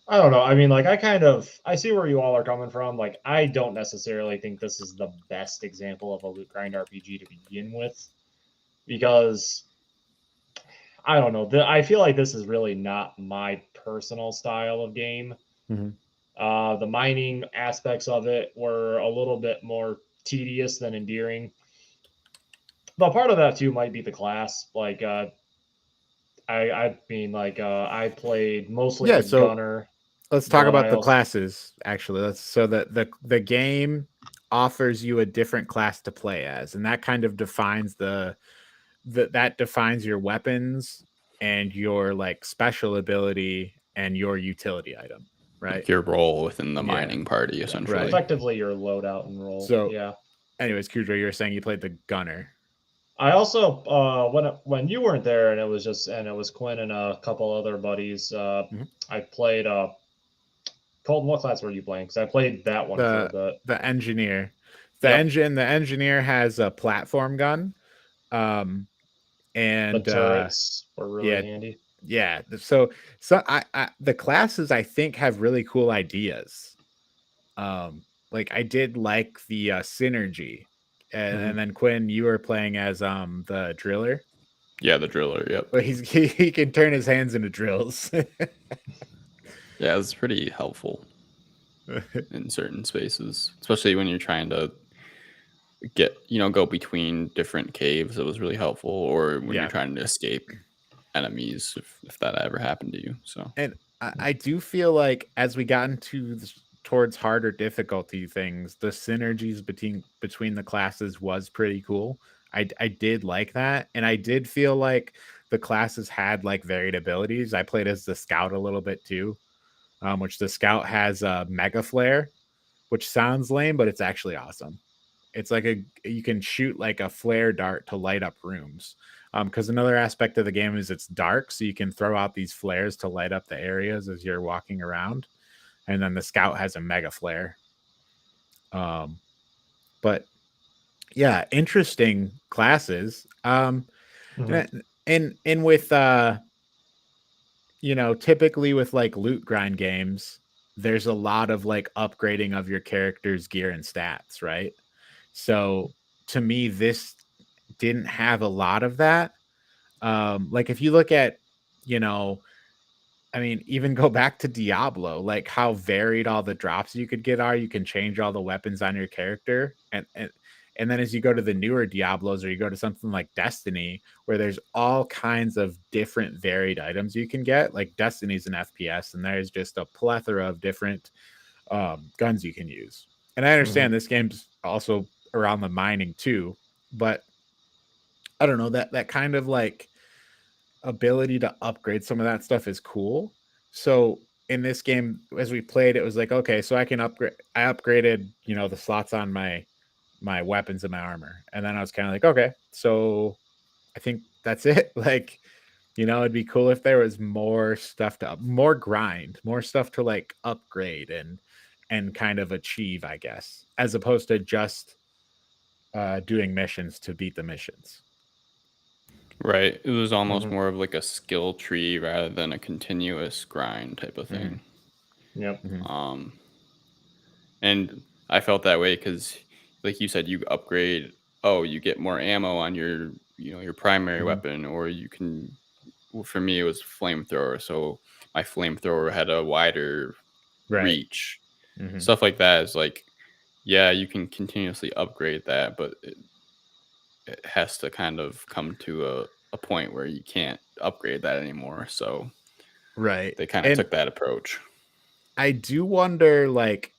I don't know. I mean, like I see where you all are coming from. Like I don't necessarily think this is the best example of a loot grind RPG to begin with, because I don't know. I feel like this is really not my personal style of game. The mining aspects of it were a little bit more tedious than endearing. But part of that too might be the class. Like, I played mostly the gunner. Let's talk about the classes. Actually, the game offers you a different class to play as, and that kind of defines that defines your weapons and your like special ability and your utility item, right? Like your role within the mining party, essentially. Effectively your loadout and role. So yeah. anyways, Kudra, you were saying you played the gunner. I also when you weren't there and it was Quinn and a couple other buddies. I played Colton. What class were you playing? Because I played that one for a bit. The engineer. Yep. The engineer has a platform gun. And The turrets were really handy. Yeah. So I the classes I think have really cool ideas. Like I did like the synergy. And then Quinn, you were playing as the driller. Yeah, the driller. Yep. But he can turn his hands into drills. Yeah, it's pretty helpful in certain spaces, especially when you're trying to go between different caves. It was really helpful, or when you're trying to escape enemies, if that ever happened to you. So, and I do feel like as we got into towards harder difficulty things, the synergies between the classes was pretty cool. I did like that, and I did feel like the classes had like varied abilities. I played as the scout a little bit too, which the scout has a mega flare, which sounds lame, but it's actually awesome. It's like you can shoot like a flare dart to light up rooms. Because another aspect of the game is it's dark, so you can throw out these flares to light up the areas as you're walking around. And then the scout has a mega flare. But yeah, interesting classes. And with typically with like loot grind games, there's a lot of like upgrading of your character's gear and stats, right? So to me, this didn't have a lot of that. Like if you look at, I mean, even go back to Diablo, like how varied all the drops you could get are. You can change all the weapons on your character, and then as you go to the newer Diablos, or you go to something like Destiny, where there's all kinds of different varied items you can get. Like Destiny's an FPS, and there's just a plethora of different guns you can use. And I understand this game's also around the mining too, but I don't know, that kind of like ability to upgrade some of that stuff is cool. So in this game, as we played, it was like, okay, so I upgraded, the slots on my weapons and my armor. And then I was kind of like, okay, so I think that's it. Like, it'd be cool if there was more stuff more grind, more stuff to like upgrade and kind of achieve, I guess, as opposed to just doing missions to beat the missions. Right. It was almost more of like a skill tree rather than a continuous grind type of thing. Yep. And I felt that way because, like you said, you upgrade. Oh, you get more ammo on your primary weapon, or you can. Well, for me, it was flamethrower, so my flamethrower had a wider reach. Stuff like that is like, yeah, you can continuously upgrade that, but it has to kind of come to a point where you can't upgrade that anymore. So they kind of took that approach. I do wonder, like,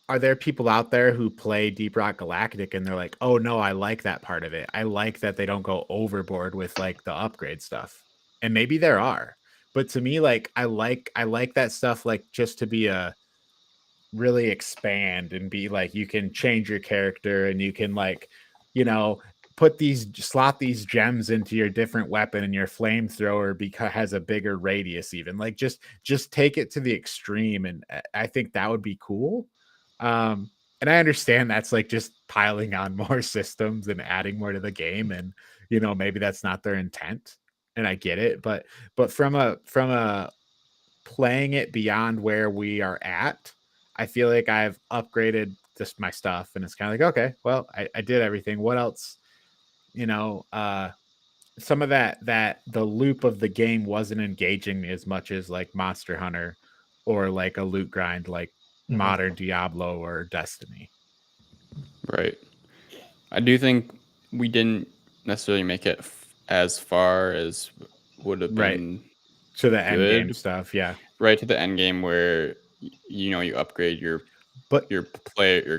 are there people out there who play Deep Rock Galactic and they're like, oh no, I like that part of it. I like that they don't go overboard with like the upgrade stuff. And maybe there are. But to me, like, I like that stuff, like, just to be really expand and be like, you can change your character and you can like, slot these gems into your different weapon, and your flamethrower has a bigger radius. Even like just take it to the extreme, and I think that would be cool. And I understand that's like just piling on more systems and adding more to the game, and maybe that's not their intent, and I get it, but from a playing it beyond where we are at, I feel like I've upgraded just my stuff, and it's kind of like, okay, well, I did everything. What else? Some of that the loop of the game wasn't engaging me as much as like Monster Hunter or like a loot grind like modern Diablo or Destiny. Right. I do think we didn't necessarily make it as far as would have been to the end game stuff. Yeah. Right to the end game where you upgrade your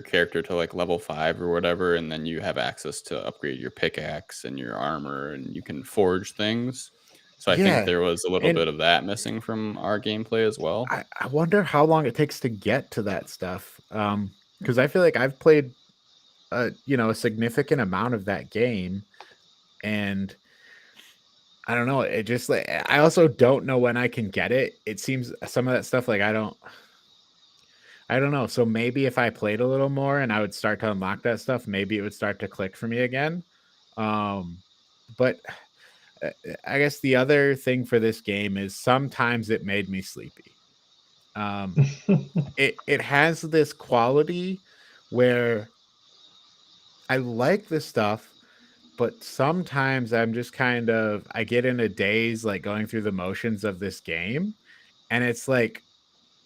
character to like level 5 or whatever, and then you have access to upgrade your pickaxe and your armor, and you can forge things. So I think there was a little bit of that missing from our gameplay as well. I wonder how long it takes to get to that stuff. Because I feel like I've played a significant amount of that game, and I don't know. It just like I also don't know when I can get it. It seems some of that stuff like I don't know. So maybe if I played a little more and I would start to unlock that stuff, maybe it would start to click for me again. But I guess the other thing for this game is sometimes it made me sleepy. It has this quality where I like the stuff, but sometimes I'm just I get in a daze, like going through the motions of this game, and it's like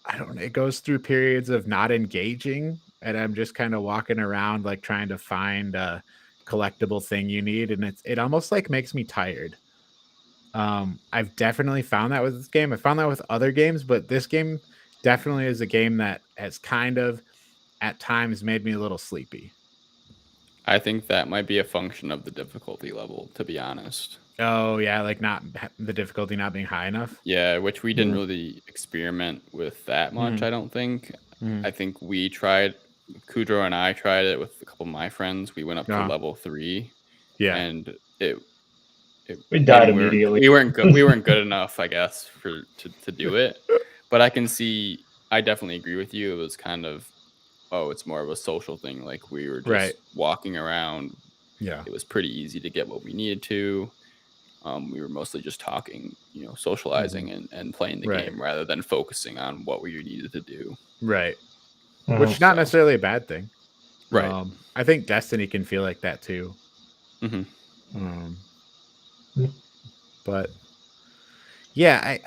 I don't know, it goes through periods of not engaging, and I'm just kind of walking around like trying to find a collectible thing you need, and it almost like makes me tired. I've definitely found that with this game. I found that with other games, but this game definitely is a game that has kind of at times made me a little sleepy. I think that might be a function of the difficulty level, to be honest. Oh yeah, like not the difficulty not being high enough. Yeah, which we didn't really experiment with that much, I don't think. I think we tried, Kudro and I tried it with a couple of my friends. We went up to level 3. Yeah. And we died immediately. We weren't good. We weren't good enough, I guess, to do it. But I definitely agree with you. It was kind of, it's more of a social thing. Like we were just walking around. Yeah. It was pretty easy to get what we needed to. We were mostly just talking, socializing and playing the game rather than focusing on what we needed to do. Right. Which is not necessarily a bad thing. Right. I think Destiny can feel like that too. But yeah,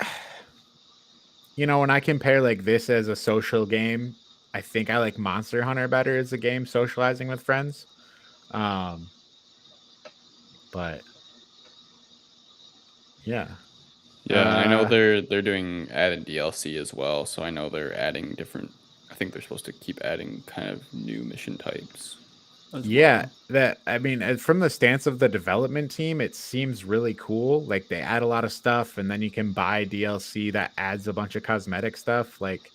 when I compare like this as a social game, I think I like Monster Hunter better as a game socializing with friends. But yeah. Yeah, I know they're doing added DLC as well, so I know they're adding different. I think they're supposed to keep adding kind of new mission types. Yeah, from the stance of the development team, it seems really cool. Like they add a lot of stuff, and then you can buy DLC that adds a bunch of cosmetic stuff. Like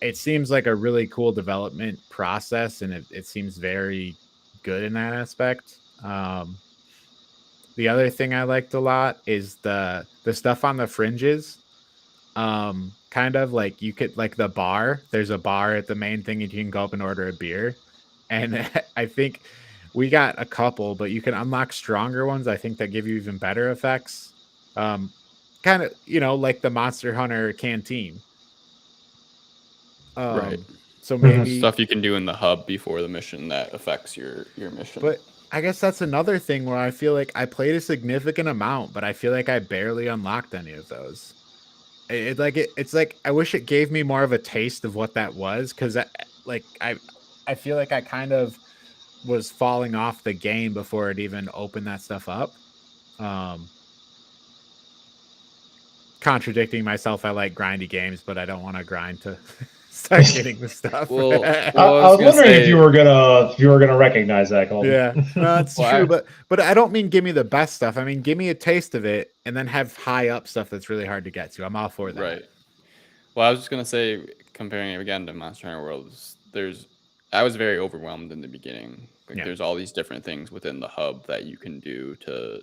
it seems like a really cool development process, and it seems very good in that aspect. The other thing I liked a lot is the stuff on the fringes. Kind of like you could like the bar. There's a bar at the main thing, and you can go up and order a beer. And I think we got a couple, but you can unlock stronger ones. I think that give you even better effects. Kind of, like the Monster Hunter canteen. Right. So maybe stuff you can do in the hub before the mission that affects your mission. But I guess that's another thing where I feel like I played a significant amount, but I feel like I barely unlocked any of those. It's like I wish it gave me more of a taste of what that was, because I feel like I kind of was falling off the game before it even opened that stuff up. Contradicting myself, I like grindy games, but I don't want to grind to start getting the stuff. Well, I was wondering if you were gonna recognize that, Colton. Yeah, no, it's true, but I don't mean give me the best stuff. I mean give me a taste of it, and then have high up stuff that's really hard to get to. I'm all for that. Right. Well, I was just gonna say, comparing it again to Monster Hunter World, I was very overwhelmed in the beginning. Like, there's all these different things within the hub that you can do to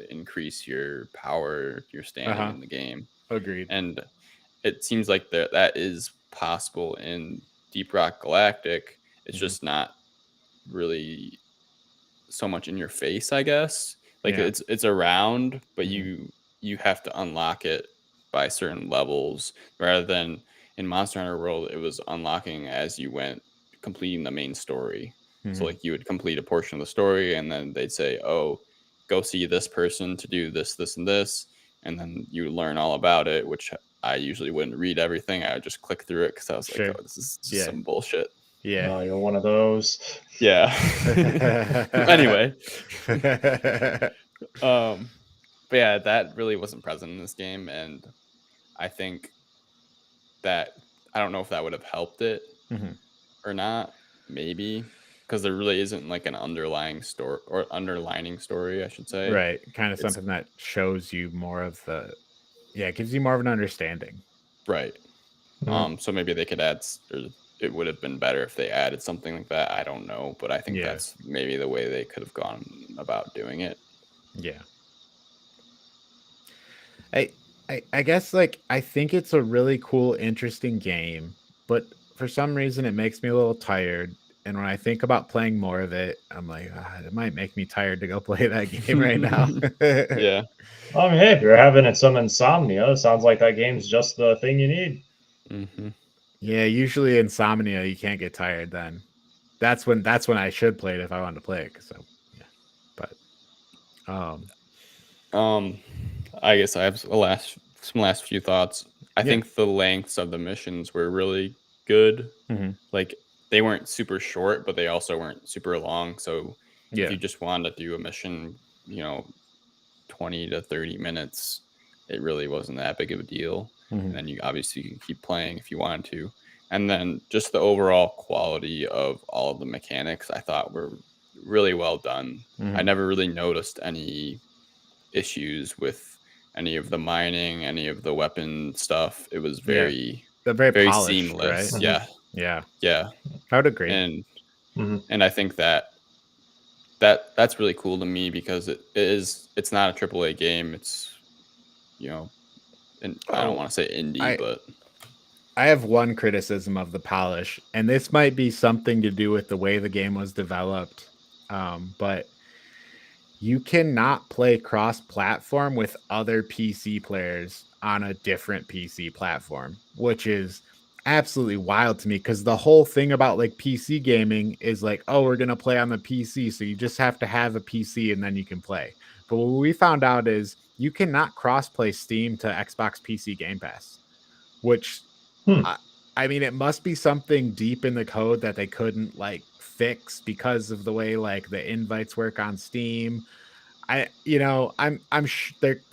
increase your power, your standing in the game. Agreed. And it seems like that is possible in Deep Rock Galactic. It's just not really so much in your face, I guess. Like it's around, but you have to unlock it by certain levels, rather than in Monster Hunter World, it was unlocking as you went, completing the main story. So like you would complete a portion of the story, and then they'd say, oh, go see this person to do this, this, and this. And then you learn all about it, which I usually wouldn't read everything. I would just click through it because I was like, oh, this is just some bullshit. Yeah. Oh, you're one of those. Yeah. Anyway. But yeah, that really wasn't present in this game. And I think that, I don't know if that would have helped it or not. Maybe. Because there really isn't like an underlying story, or underlining story, I should say. Right. Kind of something that shows you more of it gives you more of an understanding. Right. So maybe they could add, or it would have been better if they added something like that. I don't know, but I think Yeah. that's maybe the way they could have gone about doing it. Yeah. I guess like I think it's a really cool, interesting game, but for some reason it makes me a little tired. And when I think about playing more of it, I'm like, it might make me tired to go play that game right now. Yeah. Hey, if you're having some insomnia, it sounds like that game's just the thing you need. Mm-hmm. Yeah, usually insomnia, you can't get tired then. That's when I should play it if I wanted to play it. So yeah. But I guess I have some last few thoughts. I yeah. think the lengths of the missions were really good. Mhm. Like they weren't super short, but they also weren't super long. So if Yeah. you just wanted to do a mission, 20 to 30 minutes, it really wasn't that big of a deal. Mhm. And then you obviously can keep playing if you wanted to. And then just the overall quality of all of the mechanics I thought were really well done. I Mhm. never really noticed any issues with any of the mining, any of the weapon stuff. It was Yeah. very, They're very very polished, right? seamless. Yeah. Yeah. Yeah. I would agree. And Mhm. and I think that's really cool to me because it's not a AAA game. It's and I don't Oh, want to say indie, I but I have one criticism of the polish, and this might be something to do with the way the game was developed. But you cannot play cross-platform with other PC players on a different PC platform, which is absolutely wild to me because the whole thing about like PC gaming is like, oh, we're gonna play on the PC, so you just have to have a PC and then you can play. But what we found out is you cannot cross-play Steam to Xbox PC Game Pass, which Hmm. I mean, it must be something deep in the code that they couldn't like fix because of the way like the invites work on Steam. There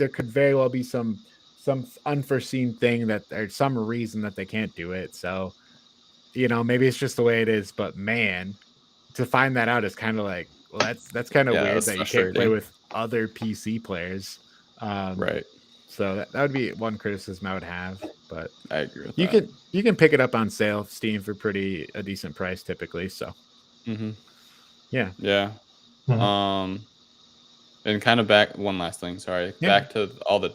could very well be some unforeseen thing that there's some reason that they can't do it. So, maybe it's just the way it is, but man, to find that out is kind of like, well, that's kind of yeah, weird that's that you can't play frustrating. with other PC players. Um, Right. so that would be one criticism I would have, but I agree with you that. can pick it up on sale, Steam for a decent price typically. So Mm-hmm. yeah, Yeah. Mhm. And kind of back one last thing, sorry. yeah, Back to all the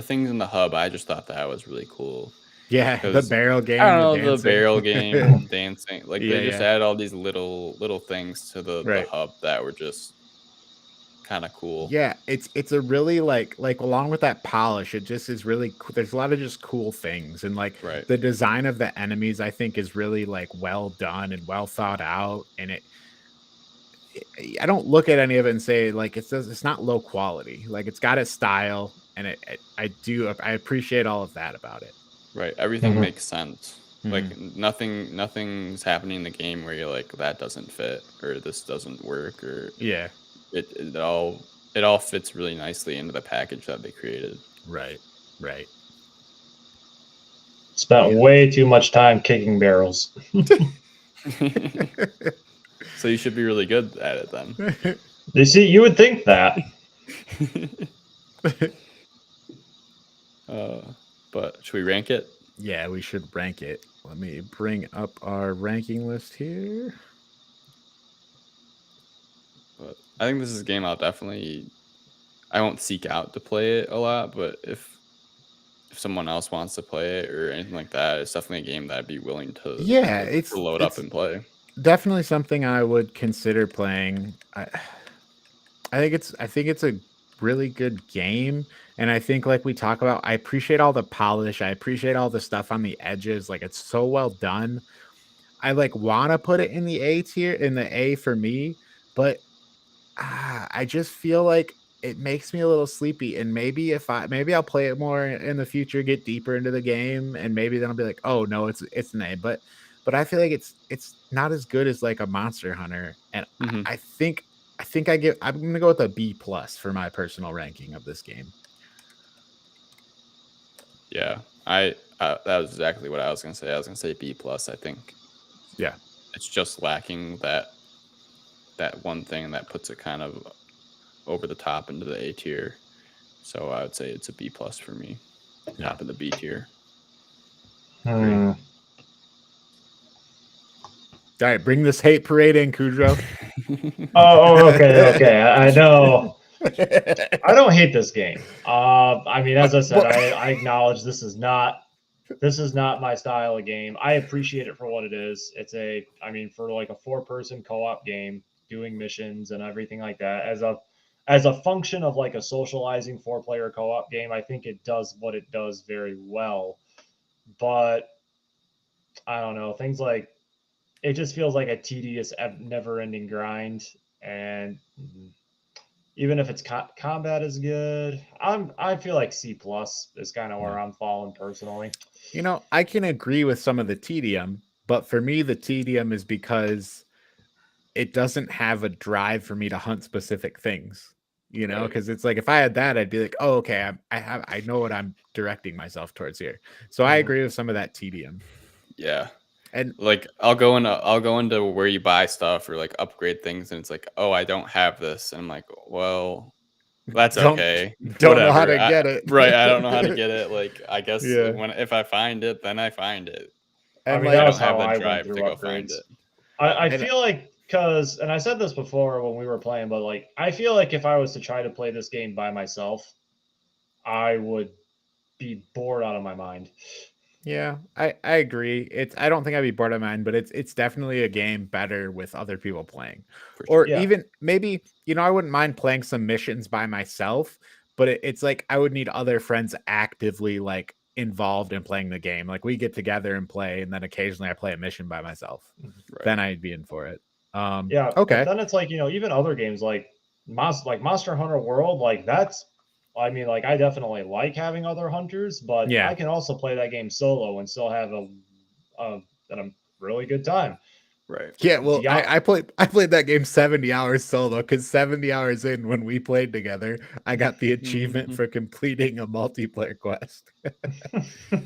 things in the hub. I just thought that was really cool. yeah. The Because barrel I game, don't the know, the dancing. barrel game, dancing, like Yeah, they just yeah, added all these little things to the right. hub that were just kind of cool. Yeah, it's a really like along with that polish, it just is really there's a lot of just cool things and like Right. the design of the enemies I think is really like well done and well thought out and I don't look at any of it and say like it's not low quality. Like it's got its style and I appreciate all of that about it. Right. Everything Mhm. makes sense. Mhm. Like nothing's happening in the game where you're like that doesn't fit or this doesn't work or Yeah, it all fits really nicely into the package that they created. right. Right. Spent Yeah. way too much time kicking barrels. So you should be really good at it then. You see, you would think that. But should we rank it? Yeah, we should rank it. Let me bring up our ranking list here. But I think this is a game I won't seek out to play it a lot, but if someone else wants to play it or anything like that, it's definitely a game that I'd be willing to Yeah, to load up and play. definitely something I would consider playing. I think it's a really good game, and I think like we talk about, I appreciate all the polish. I appreciate all the stuff on the edges. Like it's so well done. I like want to put it in the A tier, in the A for me, but I just feel like it makes me a little sleepy. And maybe I'll play it more in the future, get deeper into the game, and maybe then I'll be like, oh no, it's an A. But I feel like it's not as good as like a Monster Hunter. And Hmm. I'm gonna go with a B plus for my personal ranking of this game. Yeah, that was exactly what I was gonna say. I was gonna say B plus. I think Yeah. it's just lacking that one thing that puts it kind of over the top into the A tier. So I would say it's a B plus for me. Yeah. Top of the B tier. Hmm. All right, bring this hate parade in, Kudrow. Okay. I know. I don't hate this game. I mean, as I said, I acknowledge this is not my style of game. I appreciate it for what it is. I mean, for like a 4-person co-op game, doing missions and everything like that, as a function of like a socializing 4-player co-op game, I think it does what it does very well. But I don't know, things like it just feels like a tedious, never-ending grind, and even if its combat is good, I feel like C+ is kind of where I'm falling personally. I can agree with some of the tedium, but for me, the tedium is because it doesn't have a drive for me to hunt specific things. Because it's like if I had that, I'd be like, oh, okay, I know what I'm directing myself towards here. So I agree with some of that tedium. Yeah. And like I'll go into where you buy stuff or like upgrade things, and it's like, oh, I don't have this, and I'm like, well, that's okay. Don't know how to get it. Right. I don't know how to get it. Like, I guess Yeah. if I find it, then I find it. I And mean, like, that I was don't have how that I drive went through to go upgrades. find it. I feel like and I said this before when we were playing, but like I feel like if I was to try to play this game by myself, I would be bored out of my mind. Yeah, I agree. I don't think I'd be bored of mine, but it's definitely a game better with other people playing. Or Yeah. even maybe, I wouldn't mind playing some missions by myself, but it's like I would need other friends actively like involved in playing the game. Like we get together and play, and then occasionally I play a mission by myself. Right. Then I'd be in for it. Yeah. Okay. But then it's like, even other games like Monster Hunter World, like that's I mean, like I definitely like having other hunters, but Yeah. I can also play that game solo and still have a really good time. Right. Yeah, well, I played that game 70 hours solo because 70 hours in when we played together, I got the achievement for completing a multiplayer quest. It's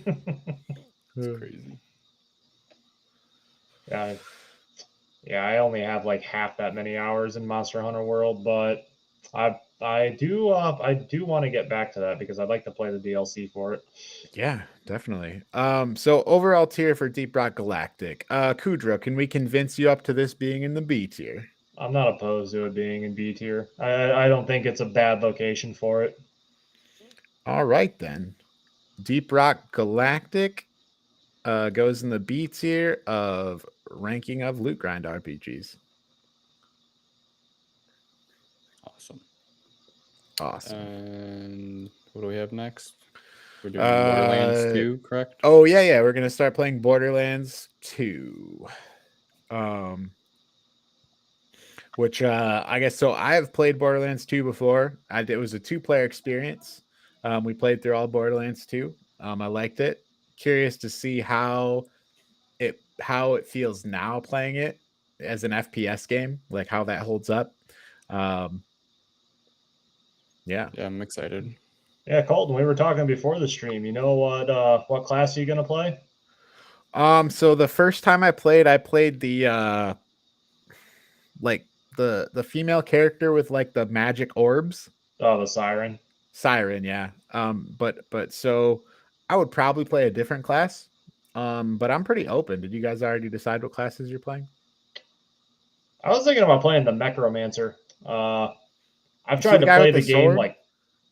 crazy. Yeah, I only have like half that many hours in Monster Hunter World, but I do want to get back to that because I'd like to play the DLC for it. Yeah, definitely. So overall tier for Deep Rock Galactic. Kudra, can we convince you up to this being in the B tier? I'm not opposed to it being in B tier. I don't think it's a bad location for it. All right then. Deep Rock Galactic goes in the B tier of ranking of loot grind RPGs. Awesome. And what do we have next? We're doing Borderlands 2, correct? Oh yeah. We're gonna start playing Borderlands 2. Which I guess so. I have played Borderlands 2 before. It was a 2-player experience. We played through all Borderlands 2. I liked it. Curious to see how it feels now playing it as an FPS game, like how that holds up. Yeah, I'm excited. Yeah, Colton, we were talking before the stream. You know what class are you gonna play? So the first time I played the like the female character with like the magic orbs. Oh, the Siren. Siren, yeah. But so I would probably play a different class. But I'm pretty open. Did you guys already decide what classes you're playing? I was thinking about playing the Necromancer. I've tried to play the game like,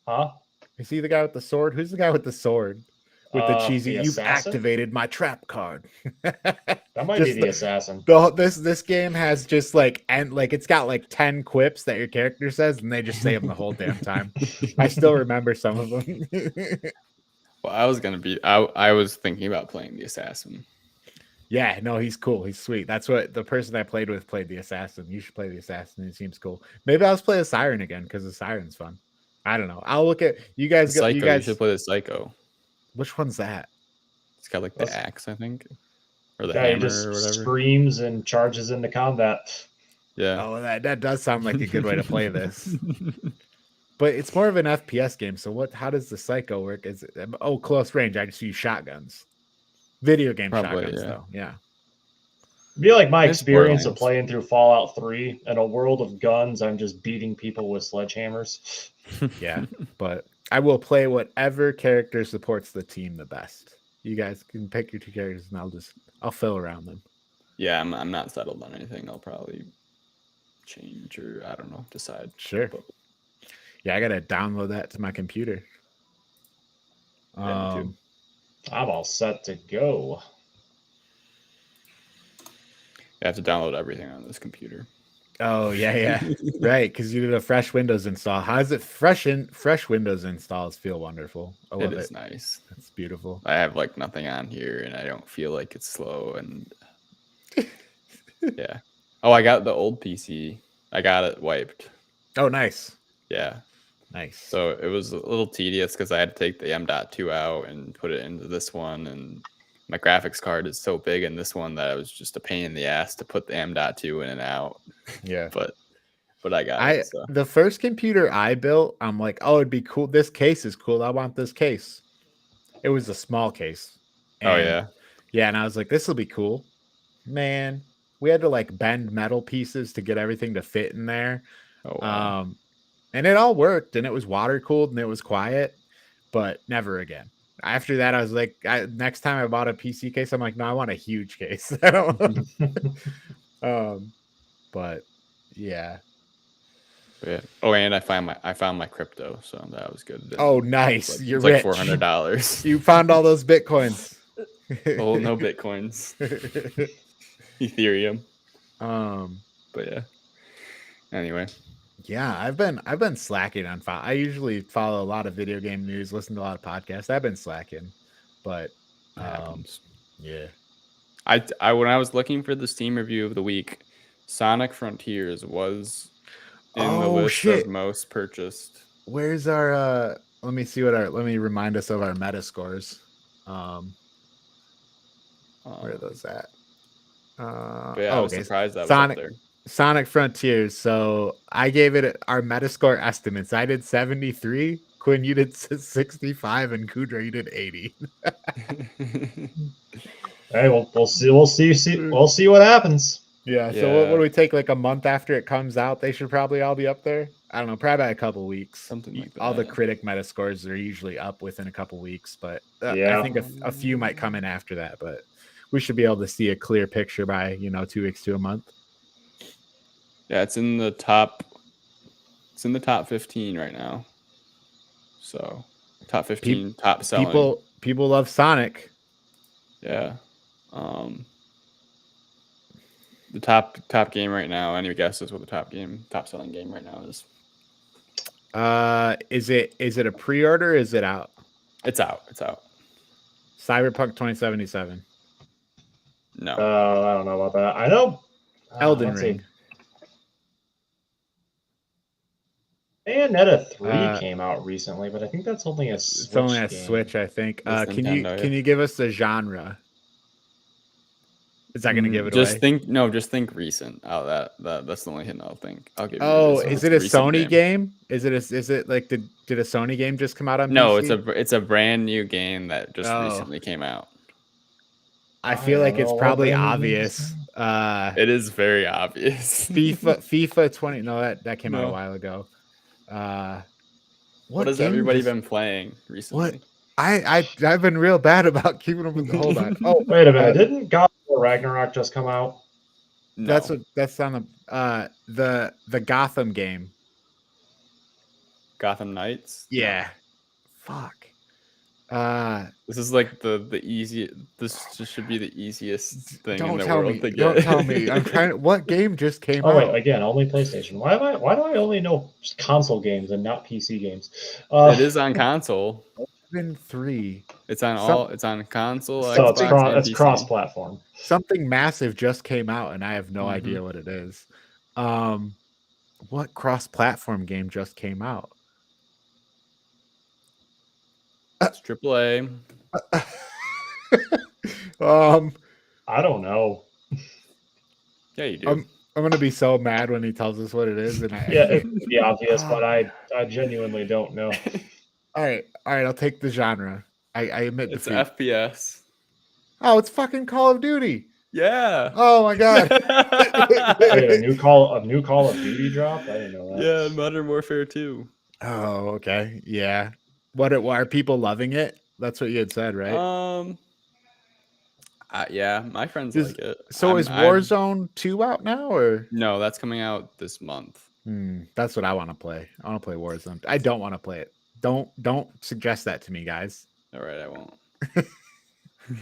huh? Is he the guy with the sword? Who's the guy with the sword? With the cheesy, you've activated my trap card. That might be the assassin. This game has just like it's got like 10 quips that your character says, and they just say them the whole damn time. I still remember some of them. Well, I was thinking about playing the assassin. Yeah, no, he's cool. He's sweet. That's what the person I played with played the assassin. You should play the assassin. He seems cool. Maybe I'll just play the siren again because the siren's fun. I don't know. I'll look at you guys. Psycho. You guys should play the Psycho. Which one's that? It's got like the axe, I think, or the guy hammer just or whatever. Screams and charges into combat. Yeah. Oh, that does sound like a good way to play this. But it's more of an FPS game. So how does the Psycho work? Is it, close range? I just use shotguns. Video game shotguns, though. Yeah. It'd be like my experience of playing through Fallout 3. In a world of guns, I'm just beating people with sledgehammers. Yeah, but I will play whatever character supports the team the best. You guys can pick your 2 characters, and I'll fill around them. Yeah, I'm not settled on anything. I'll probably change or I don't know, decide. Sure. But, Yeah, I gotta download that to my computer. yeah, me too. I'm all set to go. I have to download everything on this computer. Oh yeah, right. Because you did a fresh Windows install. How does it fresh Windows installs feel wonderful? I love It is it. nice. It's beautiful. I have like nothing on here, and I don't feel like it's slow. And yeah. Oh, I got the old PC. I got it wiped. Oh, nice. Yeah. Nice. So it was a little tedious because I had to take the M.2 out and put it into this one, and my graphics card is so big in this one that it was just a pain in the ass to put the M.2 in and out. Yeah. but I got it. So. The first computer I built, I'm like, oh, it'd be cool. This case is cool. I want this case. It was a small case. Oh yeah. Yeah, and I was like, this will be cool. Man, we had to like bend metal pieces to get everything to fit in there. Oh wow. And it all worked, and it was water cooled, and it was quiet, but never again. After that, I was like, next time I bought a PC case, I'm like, no, I want a huge case. I don't but yeah. Yeah. Oh, and I found my crypto, so that was good. Oh, nice. Like, You're like rich. $400. You found all those Bitcoins. Oh, no Bitcoins. Ethereum. But yeah. Anyway. Yeah, I've been slacking on I usually follow a lot of video game news, listen to a lot of podcasts. I've been slacking, but yeah. I when I was looking for the Steam review of the week, Sonic Frontiers was in the list of most purchased. Where's our let me remind us of our meta scores. Where are those at? I was surprised that was up there. Sonic Frontiers. So I gave it our Metascore estimates. I did 73. Quinn, you did 65, and Kudra, you did 80. Hey, we'll see what happens. Yeah. So what do we take? Like a month after it comes out, they should probably all be up there. I don't know, probably by a couple weeks. Something like that. All the critic Metascores are usually up within a couple weeks, but yeah. I think a few might come in after that. But we should be able to see a clear picture by 2 weeks to a month. Yeah, it's in the top 15 right now. So top 15, top selling. People love Sonic. Yeah. The top game right now. Any guesses what the top selling game right now is? Is it a pre-order? Or is it out? It's out. Cyberpunk 2077. No. I don't know about that. I know Elden Ring. Bayonetta 3 came out recently, but I think that's only a Switch. It's only a game. Switch, I think. Can Nintendo, you give us the genre? Is that going to give it away? Just think recent. Oh, that's the only hint I'll think. I'll give you. Oh, is it a Sony game? Is it like did a Sony game just come out on? No, PC? it's a brand new game that just recently came out. I feel like it's probably obvious. It is very obvious. FIFA 20. No, that came out a while ago. What has everybody been playing recently? What? I've been real bad about keeping them. Hold on. Oh, wait a minute! Didn't God of War Ragnarok just come out? No. That's on the Gotham game. Gotham Knights. Yeah. No. Fuck. This is like the easy. This just should be the easiest thing in the world to get. Don't tell me. I'm trying. What game just came out? Oh wait, again, only PlayStation. Why do I only know console games and not PC games? It is on console. Been 3. It's on It's on console. So Xbox, it's cross-platform. Something massive just came out, and I have no idea what it is. What cross-platform game just came out? It's AAA. I don't know. Yeah, you do. I'm gonna be so mad when he tells us what it is, and it would be obvious, but I genuinely don't know. All right. I'll take the genre. I admit it's defeat. FPS. Oh, it's fucking Call of Duty. Yeah. Oh my god. Wait, a new Call of Duty dropped? I didn't know that. Yeah, Modern Warfare 2. Oh, okay. Yeah. Why are people loving it? That's what you had said, right? Yeah, my friends like it. So is Warzone 2 out now, or no? That's coming out this month. That's what I want to play. I want to play Warzone. I don't want to play it. Don't suggest that to me, guys. All right, I won't.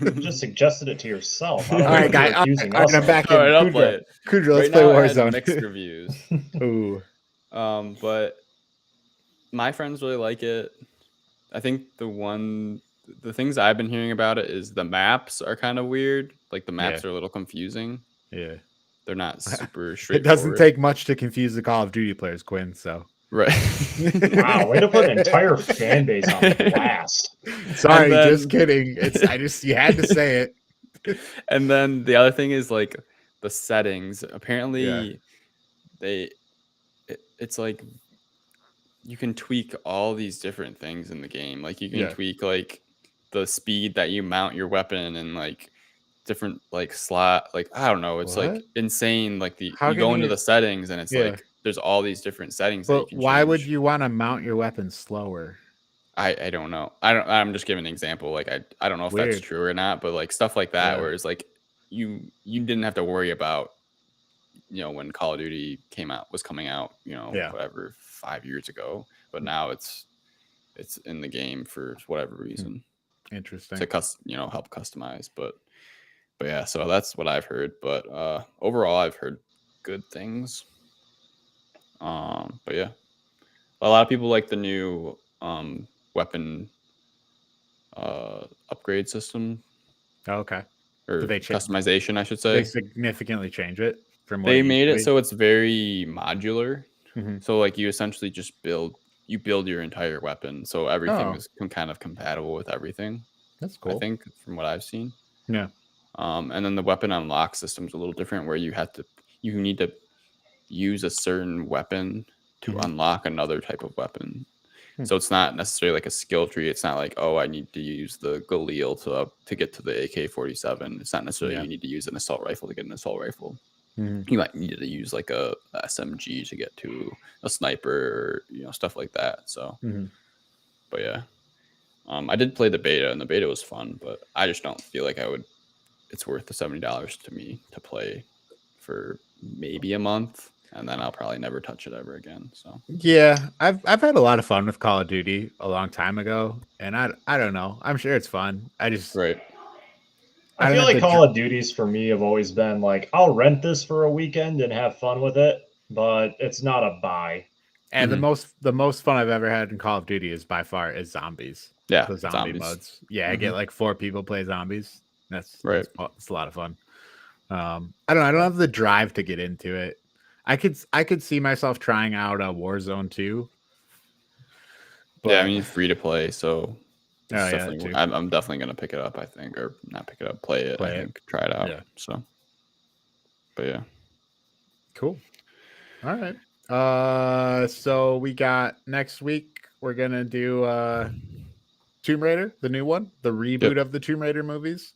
You just suggested it to yourself. I All don't know right, what guys. you're accusing All right, us I'm of. back All in. right, I'll play it. Kudra, let's Right play now, I had Warzone. mixed reviews. Ooh. But my friends really like it. I think the things I've been hearing about it is the maps are kind of weird. Like the maps are a little confusing. Yeah. They're not super It straightforward. doesn't take much to confuse the Call of Duty players, Quinn. So right. Wow, way to put an entire fan base on blast. Sorry, then, just kidding. You had to say it. And then the other thing is like the settings. Apparently, it's like you can tweak all these different things in the game. Like you can tweak like the speed that you mount your weapon and like different like slot. Like I don't know. It's like insane. Like you go into the settings and it's like there's all these different settings. But that you can why change. would you want to mount your weapon slower? I don't know. I'm just giving an example. Like I don't know if that's true or not, but like stuff like that where it's like you didn't have to worry about when Call of Duty was coming out, whatever 5 years ago, but now it's in the game for whatever reason. Interesting. To help customize, but yeah, so that's what I've heard. But overall, I've heard good things. But yeah, a lot of people like the new weapon upgrade system. Okay. Or customization, I should say. They significantly change it from what they made it so it's very modular. So like you essentially just build your entire weapon, so everything is kind of compatible with everything. That's cool. I think from what I've seen. Yeah. And then the weapon unlock system is a little different, where you need to use a certain weapon to unlock another type of weapon. So it's not necessarily like a skill tree. It's not like, oh, I need to use the Galil to get to the AK-47. It's not necessarily you need to use an assault rifle to get an assault rifle. You might need to use like a SMG to get to a sniper, or stuff like that. So, but yeah, I did play the beta, and the beta was fun, but I just don't feel like it's worth the $70 to me to play for maybe a month. And then I'll probably never touch it ever again. So yeah, I've had a lot of fun with Call of Duty a long time ago, and I don't know. I'm sure it's fun. I feel like Call of Duties for me have always been like, I'll rent this for a weekend and have fun with it, but it's not a buy. And the most fun I've ever had in Call of Duty is by far zombies. Yeah, the zombie modes. Yeah, I get like 4 people play zombies. That's it's a lot of fun. I don't have the drive to get into it. I could see myself trying out a Warzone 2. But yeah, I mean, it's free to play, so I'm definitely gonna pick it up. I think, or not pick it up, play it. Try it out. Yeah. So, but yeah, cool. All right. So we got next week. We're gonna do Tomb Raider, the new one, the reboot of the Tomb Raider movies,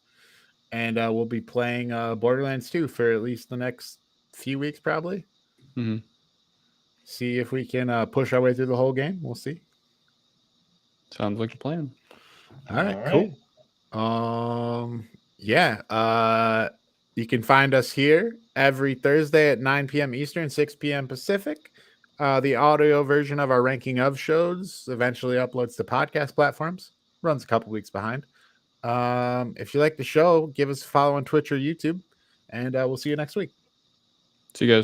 and we'll be playing Borderlands 2 for at least the next few weeks, probably. See if we can push our way through the whole game. We'll see. Sounds like a plan. All right, cool. You can find us here every Thursday at 9 p.m. Eastern, 6 p.m. Pacific. The audio version of our ranking of shows eventually uploads to podcast platforms. Runs a couple weeks behind. If you like the show, give us a follow on Twitch or YouTube, and we'll see you next week. See you guys.